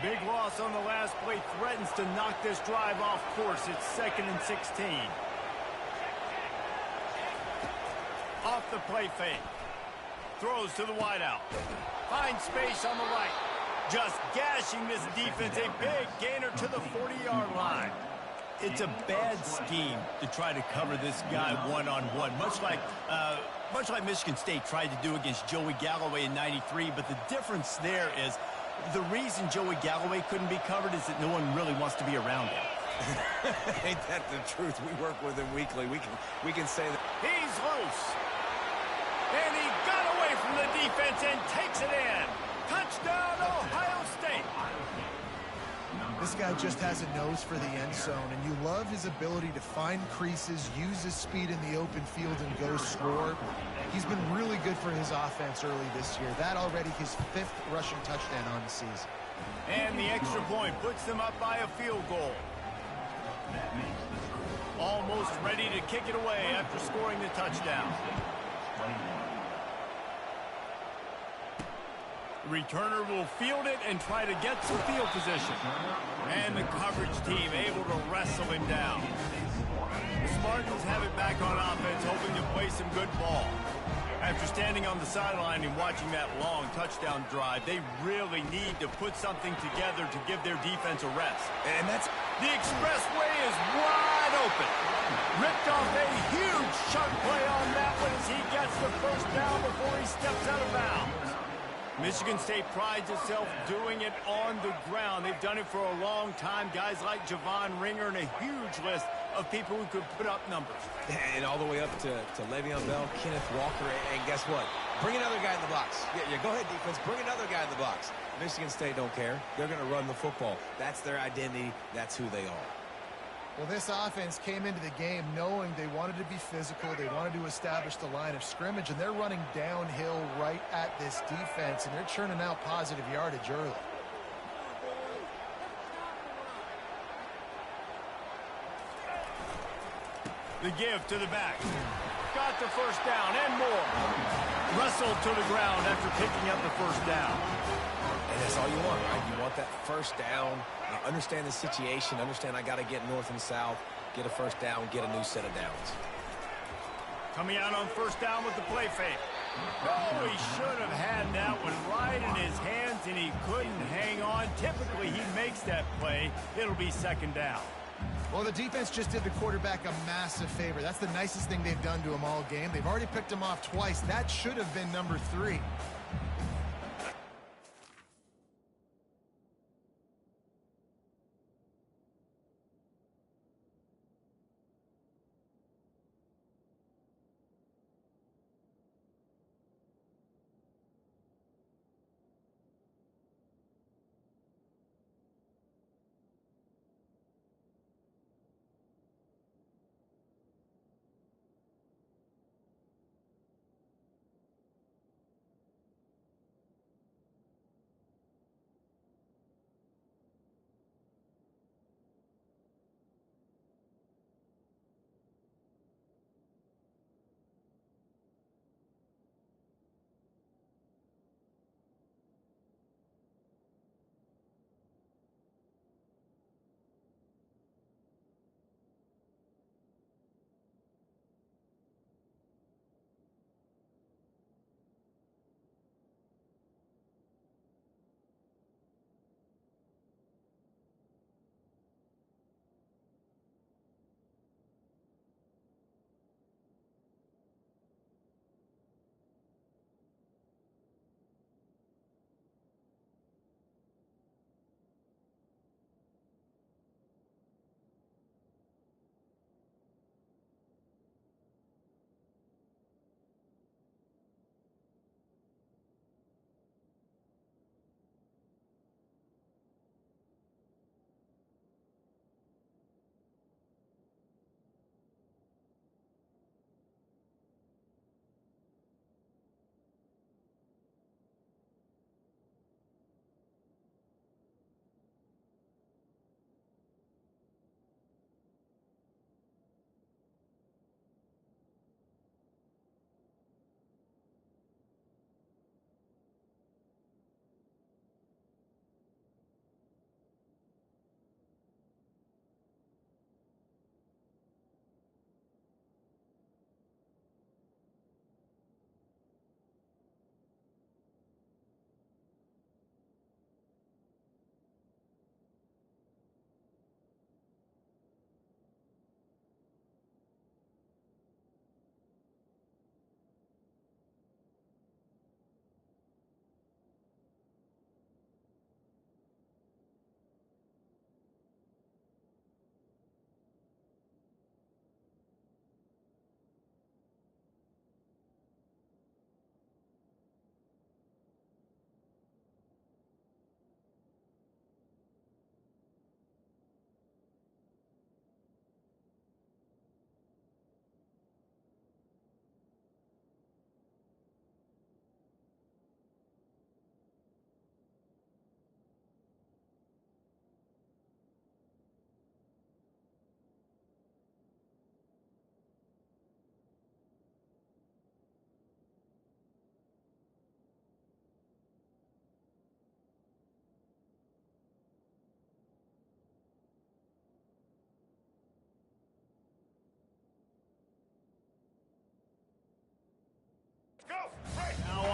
Big loss on the last play threatens to knock this drive off course. It's 2nd and 16. Off the play fake. Throws to the wideout. Finds space on the right. Just gashing this defense. A big gainer to the 40-yard line. It's a bad scheme to try to cover this guy one-on-one, much like Michigan State tried to do against Joey Galloway in '93. But the difference there is the reason Joey Galloway couldn't be covered is that no one really wants to be around him. Ain't that the truth? We work with him weekly. We can say that. He's loose. And he got away from the defense and takes it in. Touchdown, Ohio State. This guy just has a nose for the end zone, and you love his ability to find creases, use his speed in the open field, and go score. He's been really good for his offense early this year. That already his 5th rushing touchdown on the season. And the extra point puts them up by a field goal. Almost ready to kick it away after scoring the touchdown. The returner will field it and try to get some field position. And the coverage team able to wrestle him down. The Spartans have it back on offense, hoping to play some good ball. After standing on the sideline and watching that long touchdown drive, they really need to put something together to give their defense a rest. And that's... The expressway is wide open. Ripped off a huge chunk play on that one as he gets the first down before he steps out of bounds. Michigan State prides itself doing it on the ground. They've done it for a long time. Guys like Javon Ringer and a huge list of people who could put up numbers. And all the way up to Le'Veon Bell, Kenneth Walker, and guess what? Bring another guy in the box. Yeah, go ahead, defense. Bring another guy in the box. Michigan State don't care. They're going to run the football. That's their identity. That's who they are. Well, this offense came into the game knowing they wanted to be physical. They wanted to establish the line of scrimmage, and they're running downhill right at this defense, and they're churning out positive yardage early. The give to the back. Got the first down and more. Wrestled to the ground after picking up the first down. And that's all you want, right? You want that first down. Understand the situation. Understand I got to get north and south, get a first down, get a new set of downs. Coming out on first down with the play fake. Oh, he should have had that one right in his hands, and he couldn't hang on. Typically, he makes that play. It'll be second down. Well, the defense just did the quarterback a massive favor. That's the nicest thing they've done to him all game. They've already picked him off twice. That should have been number 3.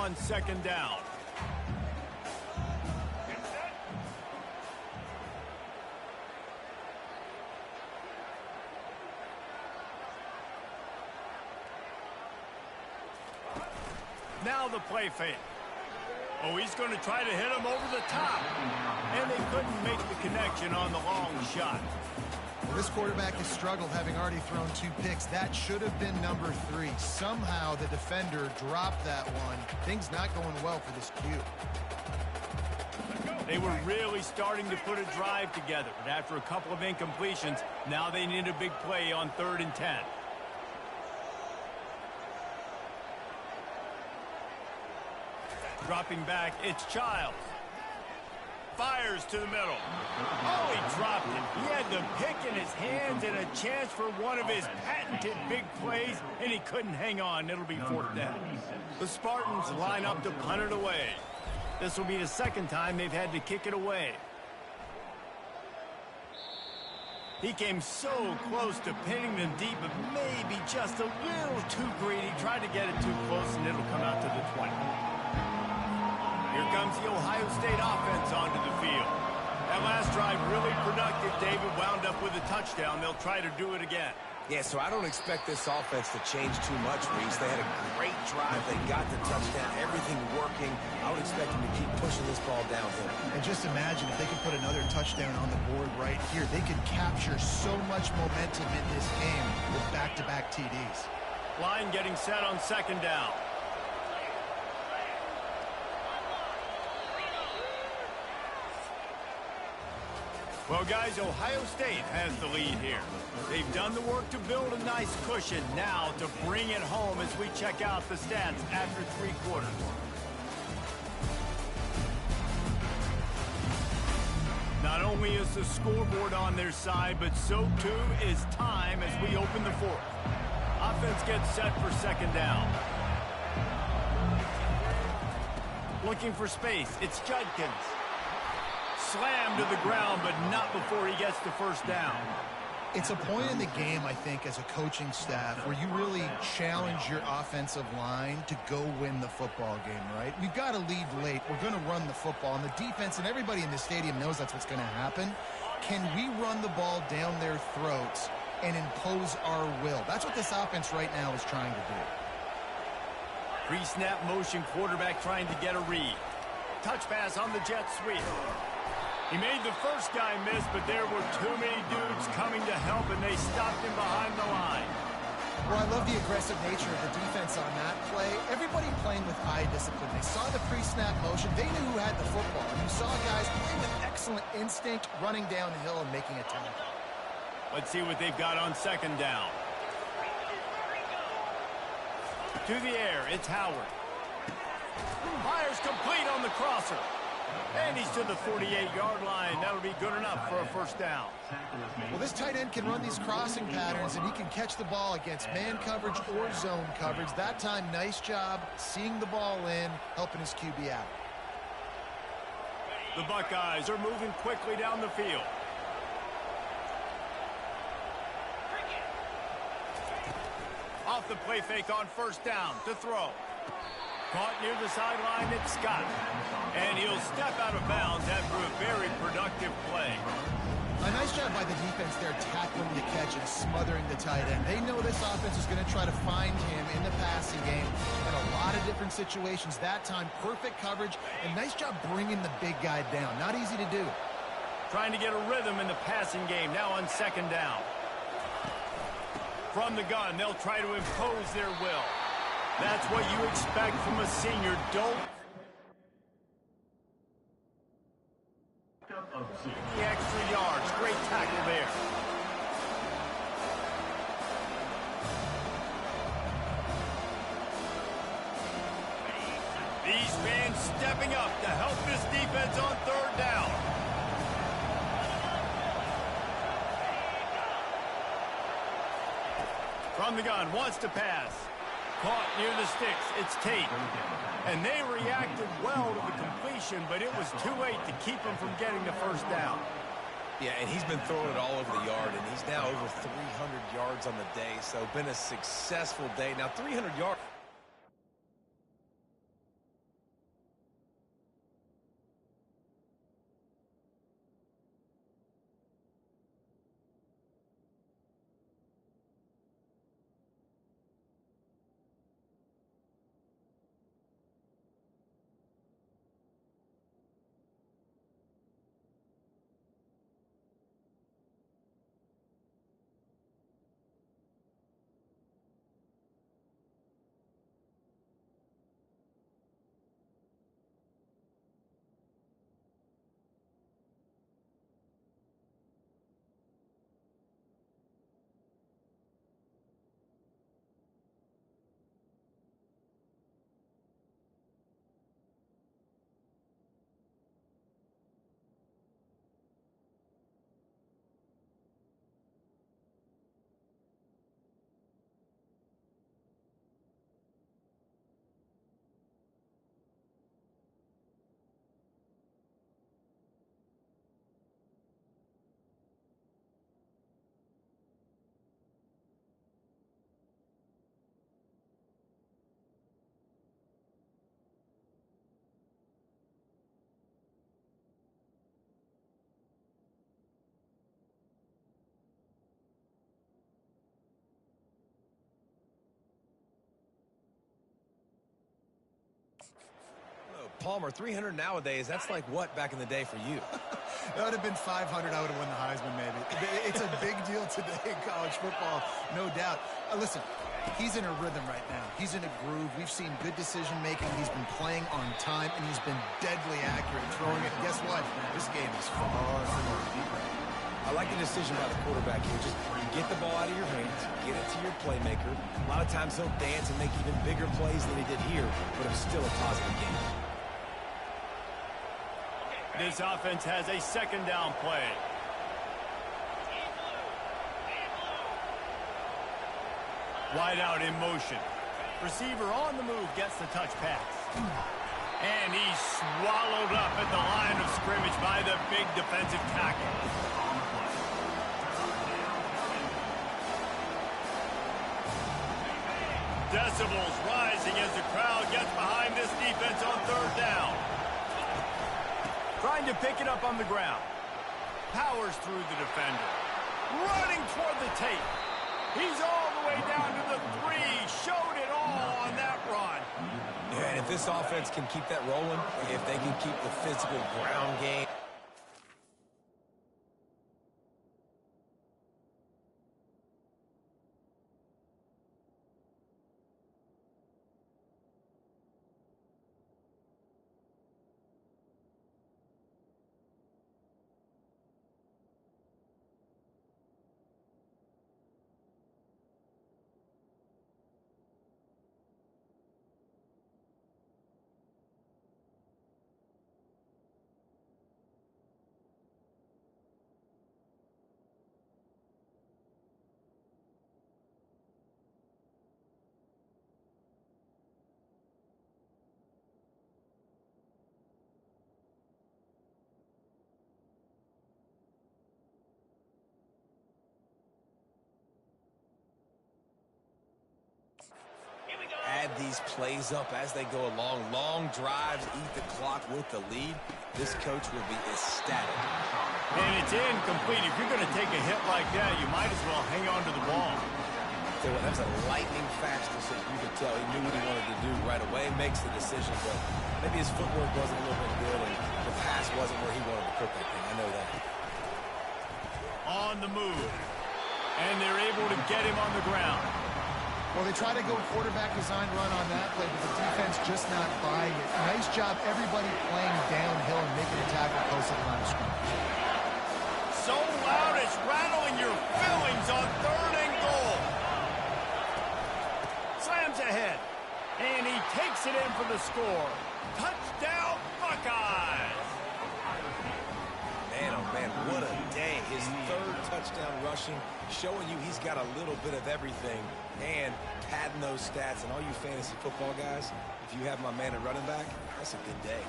on second down. Now the play fake. Oh, he's going to try to hit him over the top. And they couldn't make the connection on the long shot. Well, this quarterback has struggled, having already thrown 2 picks. That should have been number 3. Somehow the defender dropped that one. Things not going well for this Q. They were really starting to put a drive together, but after a couple of incompletions, now they need a big play on 3rd and 10. Dropping back, it's Childs. Fires to the middle. Oh, he dropped it. He had the pick in his hands and a chance for one of his patented big plays, and he couldn't hang on. It'll be 4th down. The Spartans line up to punt it away. This will be the 2nd time they've had to kick it away. He came so close to pinning them deep, but maybe just a little too greedy. Tried to get it too close, and it'll come out to the 20. Here comes the Ohio State offense onto the field. That last drive really productive. David wound up with a touchdown. They'll try to do it again. Yeah, so I don't expect this offense to change too much, Reese. They had a great drive. They got the touchdown. Everything working. I would expect them to keep pushing this ball downhill. And just imagine if they could put another touchdown on the board right here. They could capture so much momentum in this game with back-to-back TDs. Line getting set on 2nd down. Well, guys, Ohio State has the lead here. They've done the work to build a nice cushion. Now to bring it home as we check out the stats after 3 quarters. Not only is the scoreboard on their side, but so too is time as we open the 4th. Offense gets set for 2nd down. Looking for space. It's Judkins. Slammed to the ground, but not before he gets the 1st down. It's a point in the game, I think, as a coaching staff, where you really challenge your offensive line to go win the football game, right? We've got to lead late. We're going to run the football. And the defense and everybody in the stadium knows that's what's going to happen. Can we run the ball down their throats and impose our will? That's what this offense right now is trying to do. Pre-snap motion quarterback trying to get a read. Touch pass on the jet sweep. He made the first guy miss, but there were too many dudes coming to help, and they stopped him behind the line. Well, I love the aggressive nature of the defense on that play. Everybody playing with eye discipline. They saw the pre-snap motion. They knew who had the football. And you saw guys playing with excellent instinct, running down the hill and making a tackle. Let's see what they've got on 2nd down. To the air, it's Howard. Fires complete on the crosser. And he's to the 48-yard line. That'll be good enough for a 1st down. Well, this tight end can run these crossing patterns, and he can catch the ball against man coverage or zone coverage. That time, nice job seeing the ball in, helping his QB out. The Buckeyes are moving quickly down the field. Off the play fake on 1st down to throw. Caught near the sideline, it's Scott. And he'll step out of bounds after a very productive play. A nice job by the defense there tackling the catch and smothering the tight end. They know this offense is going to try to find him in the passing game in a lot of different situations. That time, perfect coverage, and nice job bringing the big guy down. Not easy to do. Trying to get a rhythm in the passing game, now on 2nd down. From the gun, they'll try to impose their will. That's what you expect from a senior. The extra yards. Great tackle there. These fans stepping up to help this defense on 3rd down. From the gun, wants to pass. Caught near the sticks. It's Tate. And they reacted well to the completion, but it was too late to keep him from getting the 1st down. Yeah, and he's been throwing it all over the yard, and he's now over 300 yards on the day, so been a successful day. Now, 300 yards. Palmer, 300 nowadays, that's like what back in the day for you? That would have been 500. I would have won the Heisman, maybe. It's a big deal today in college football, no doubt. Listen, he's in a rhythm right now. He's in a groove. We've seen good decision-making. He's been playing on time, and he's been deadly accurate throwing it. And guess what? This game is far from over. I like the decision by the quarterback here. Just get the ball out of your hands, get it to your playmaker. A lot of times he'll dance and make even bigger plays than he did here, but it's still a positive game. This offense has a second down play. Wide out in motion. Receiver on the move gets the touch pass. And he's swallowed up at the line of scrimmage by the big defensive tackle. Decibels rising as the crowd gets behind this defense on third down. Trying to pick it up on the ground. Powers through the defender. Running toward the tape. He's all the way down to the 3. Showed it all on that run. Yeah, and if this offense can keep that rolling, if they can keep the physical ground game. Add these plays up as they go along. Long drives, eat the clock with the lead. This coach will be ecstatic. And it's incomplete. If you're going to take a hit like that, you might as well hang on to the ball. So that's a lightning fast decision. You could tell he knew what he wanted to do right away. Makes the decision, but maybe his footwork wasn't a little bit good, and the pass wasn't where he wanted to put that thing. I know that. On the move. And they're able to get him on the ground. Well, they try to go quarterback design run on that play, but the defense just not buying it. Nice job, everybody playing downhill and making a tackle close to the line of scrimmage. So loud it's rattling your fillings on 3rd and goal. Slams ahead, and he takes it in for the score. Touchdown, Buckeyes! Man, oh man, what a day. His 3rd touchdown rushing, showing you he's got a little bit of everything, and padding those stats. And all you fantasy football guys, if you have my man at running back, that's a good day.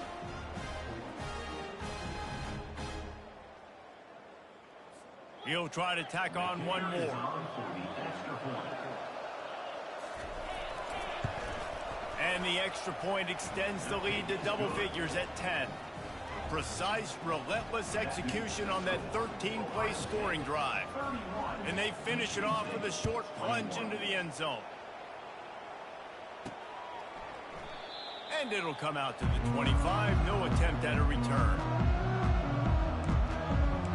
He'll try to tack on one more. And the extra point extends the lead to double figures at 10. Precise, relentless execution on that 13-play scoring drive. And they finish it off with a short plunge into the end zone. And it'll come out to the 25. No attempt at a return.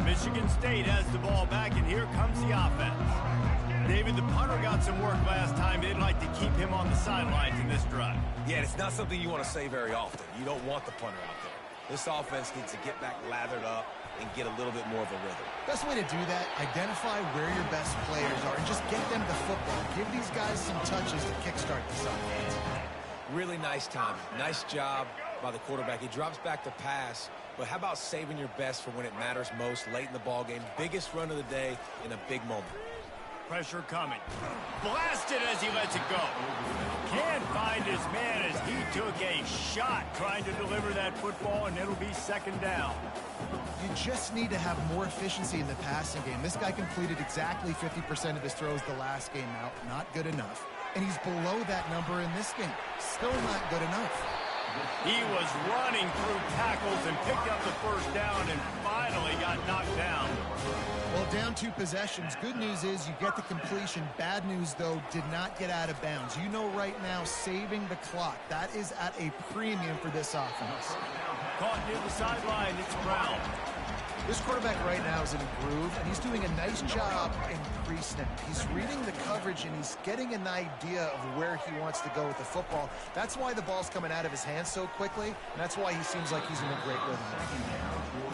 Michigan State has the ball back, and here comes the offense. David, the punter got some work last time. They'd like to keep him on the sidelines in this drive. Yeah, it's not something you want to say very often. You don't want the punter out there. This offense needs to get back lathered up and get a little bit more of a rhythm. Best way to do that, identify where your best players are and just get them the football. Give these guys some touches to kickstart this offense. Really nice timing. Nice job by the quarterback. He drops back to pass, but how about saving your best for when it matters most late in the ball game? Biggest run of the day in a big moment. Pressure coming. Blasted as he lets it go. Can't find his man as he took a shot trying to deliver that football, and it'll be second down. You just need to have more efficiency in the passing game. This guy completed exactly 50% of his throws the last game out. Not good enough. And he's below that number in this game. Still not good enough. He was running through tackles and picked up the first down and finally got knocked down. Well, down 2 possessions. Good news is you get the completion. Bad news, though, did not get out of bounds. You know right now, saving the clock. That is at a premium for this offense. Caught near the sideline. It's Brown. This quarterback right now is in a groove, and he's doing a nice job in pre-snap. He's reading the coverage, and he's getting an idea of where he wants to go with the football. That's why the ball's coming out of his hands so quickly, and that's why he seems like he's in a great rhythm.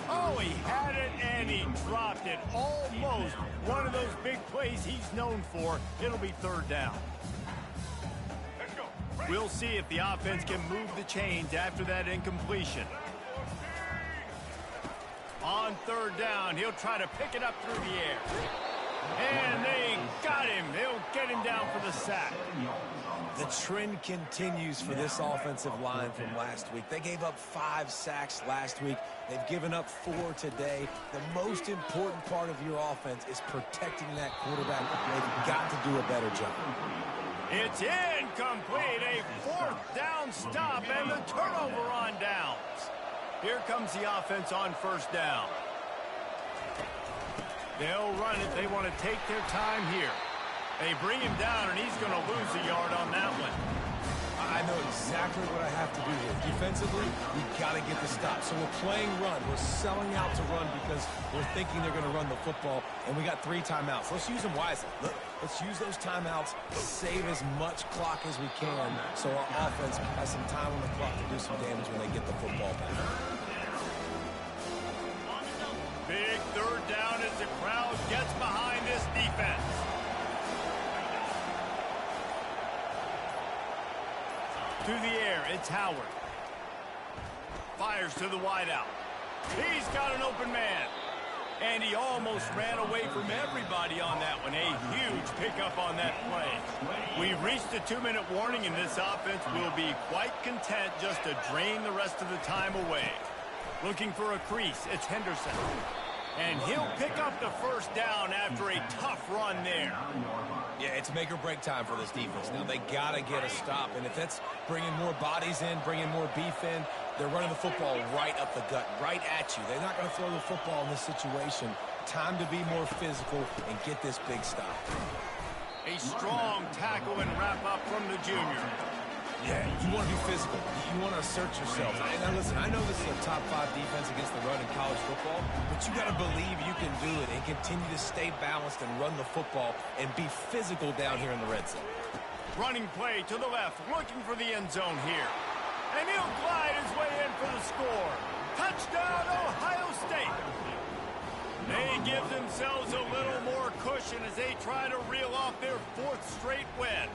Oh, he had it, and he dropped it. Almost one of those big plays he's known for. It'll be 3rd down. We'll see if the offense can move the chains after that incompletion. On 3rd down, he'll try to pick it up through the air. And they got him. They'll get him down for the sack. The trend continues for this offensive line from last week. They gave up 5 sacks last week. They've given up 4 today. The most important part of your offense is protecting that quarterback. They've got to do a better job. It's incomplete. A 4th down stop and the turnover on downs. Here comes the offense on 1st down. They'll run it. They want to take their time here. They bring him down, and he's going to lose a yard on that one. I know exactly what I have to do here. Defensively, we've got to get the stop. So we're playing run. We're selling out to run because we're thinking they're going to run the football, and we got 3 timeouts. Let's use them wisely. Look, let's use those timeouts, save as much clock as we can so our offense has some time on the clock to do some damage when they get the football back. Big 3rd down as the crowd gets behind this defense. To the air, it's Howard. Fires to the wideout. He's got an open man. And he almost ran away from everybody on that one. A huge pickup on that play. We've reached the 2-minute warning, and this offense will be quite content just to drain the rest of the time away. Looking for a crease, it's Henderson. And he'll pick up the 1st down after a tough run there. Yeah, it's make or break time for this defense. Now, they got to get a stop. And if that's bringing more bodies in, bringing more beef in, they're running the football right up the gut, right at you. They're not going to throw the football in this situation. Time to be more physical and get this big stop. A strong tackle and wrap up from the junior. Yeah, you want to be physical. You want to assert yourselves. And now listen, I know this is a top 5 defense against the run in college football, but you got to believe you can do it and continue to stay balanced and run the football and be physical down here in the red zone. Running play to the left, looking for the end zone here. And he'll glide his way in for the score. Touchdown, Ohio State. They give themselves a little more cushion as they try to reel off their 4th straight win.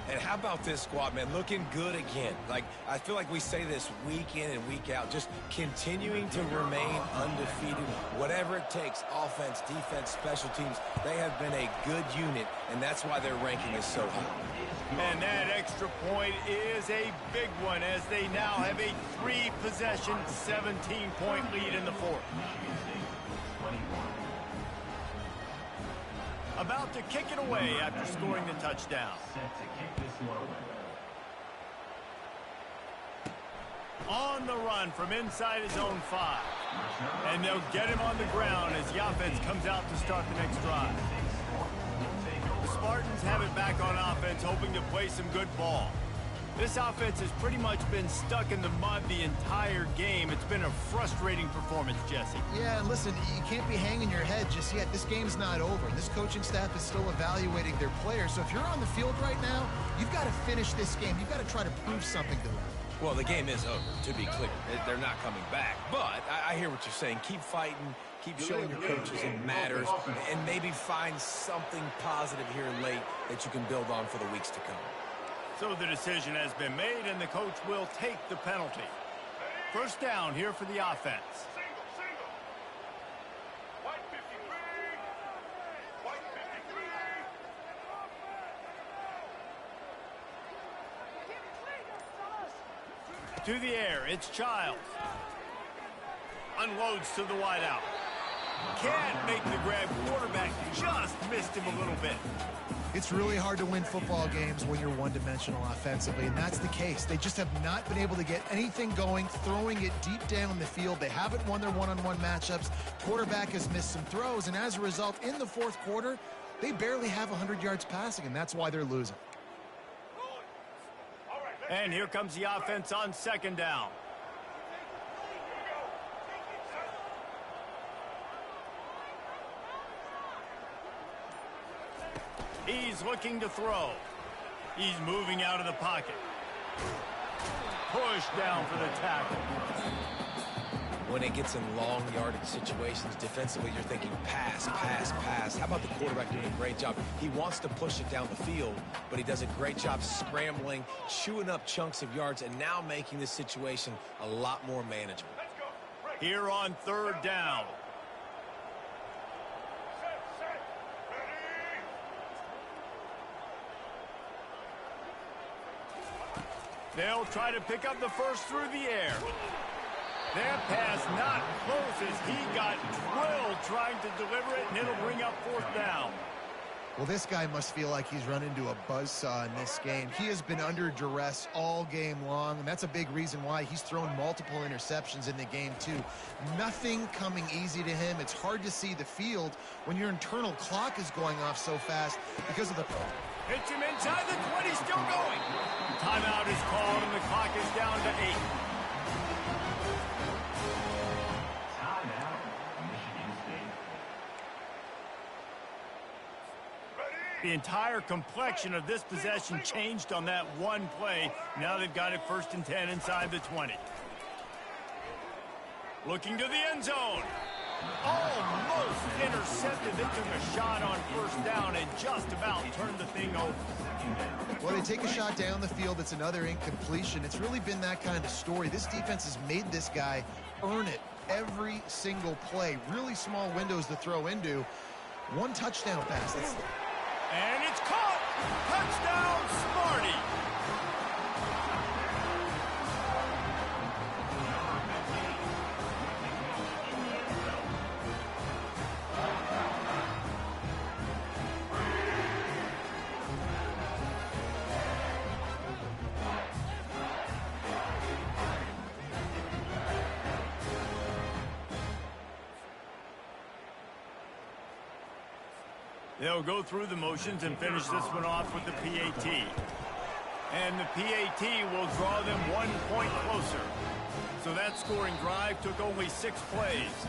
And how about this squad, man? Looking good again. Like, I feel like we say this week in and week out, just continuing to remain undefeated. Whatever it takes, offense, defense, special teams, they have been a good unit, and that's why their ranking is so high. And that extra point is a big one as they now have a 3-possession, 17-point lead in the 4th. About to kick it away after scoring the touchdown. On the run from inside his own 5. And they'll get him on the ground as the offense comes out to start the next drive. The Spartans have it back on offense, hoping to play some good ball. This offense has pretty much been stuck in the mud the entire game. It's been a frustrating performance, Jesse. Yeah, and listen, you can't be hanging your head just yet. This game's not over. This coaching staff is still evaluating their players. So if you're on the field right now, you've got to finish this game. You've got to try to prove something to them. Well, the game is over, to be clear. They're not coming back. But I hear what you're saying. Keep fighting. Keep showing your coaches it matters. And maybe find something positive here late that you can build on for the weeks to come. So the decision has been made, and the coach will take the penalty. 1st down here for the offense. White 53. White 53. To the air, it's Childs. Unloads to the wideout. Can't make the grab. Quarterback just missed him a little bit. It's really hard to win football games when you're one-dimensional offensively, and that's the case. They just have not been able to get anything going, throwing it deep down the field. They haven't won their one-on-one matchups. Quarterback has missed some throws, and as a result, in the fourth quarter, they barely have 100 yards passing, and that's why they're losing. And here comes the offense on second down. He's looking to throw. He's moving out of the pocket. Push down for the tackle. When it gets in long yardage situations, defensively, you're thinking pass, pass, pass. How about the quarterback doing a great job? He wants to push it down the field, but he does a great job scrambling, chewing up chunks of yards, and now making this situation a lot more manageable. Here on third down. They'll try to pick up the first through the air. That pass not close as he got drilled trying to deliver it, and it'll bring up fourth down. Well, this guy must feel like he's run into a buzzsaw in this game. He has been under duress all game long, and that's a big reason why he's thrown multiple interceptions in the game, too. Nothing coming easy to him. It's hard to see the field when your internal clock is going off so fast because of the... Hits him inside the 20, still going. Timeout is called, and the clock is down to 8. The entire complexion of this possession changed on that one play. Now they've got it 1st and 10 inside the 20. Looking to the end zone. Almost intercepted. They took a shot on 1st down and just about turned the thing over. Well, they take a shot down the field. It's another incompletion. It's really been that kind of story. This defense has made this guy earn it every single play. Really small windows to throw into. One touchdown pass. And it's caught! Touchdown, Sparty! They'll go through the motions and finish this one off with the PAT. And the PAT will draw them 1 point closer. So that scoring drive took only 6 plays.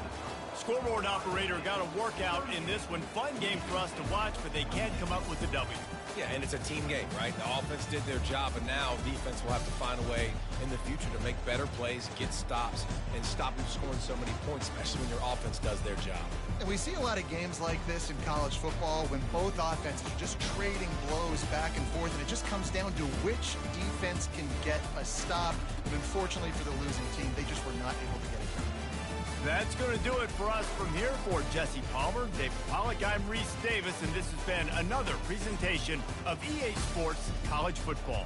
Scoreboard operator got a workout in this one. Fun game for us to watch, but they can't come up with a W. Yeah, and it's a team game, right? The offense did their job, and now defense will have to find a way in the future to make better plays, get stops, and stop them scoring so many points, especially when your offense does their job. And we see a lot of games like this in college football when both offenses are just trading blows back and forth, and it just comes down to which defense can get a stop. And unfortunately for the losing team, they just were not able to get it done. That's going to do it for us from here. For Jesse Palmer, David Pollack, I'm Reese Davis, and this has been another presentation of EA Sports College Football.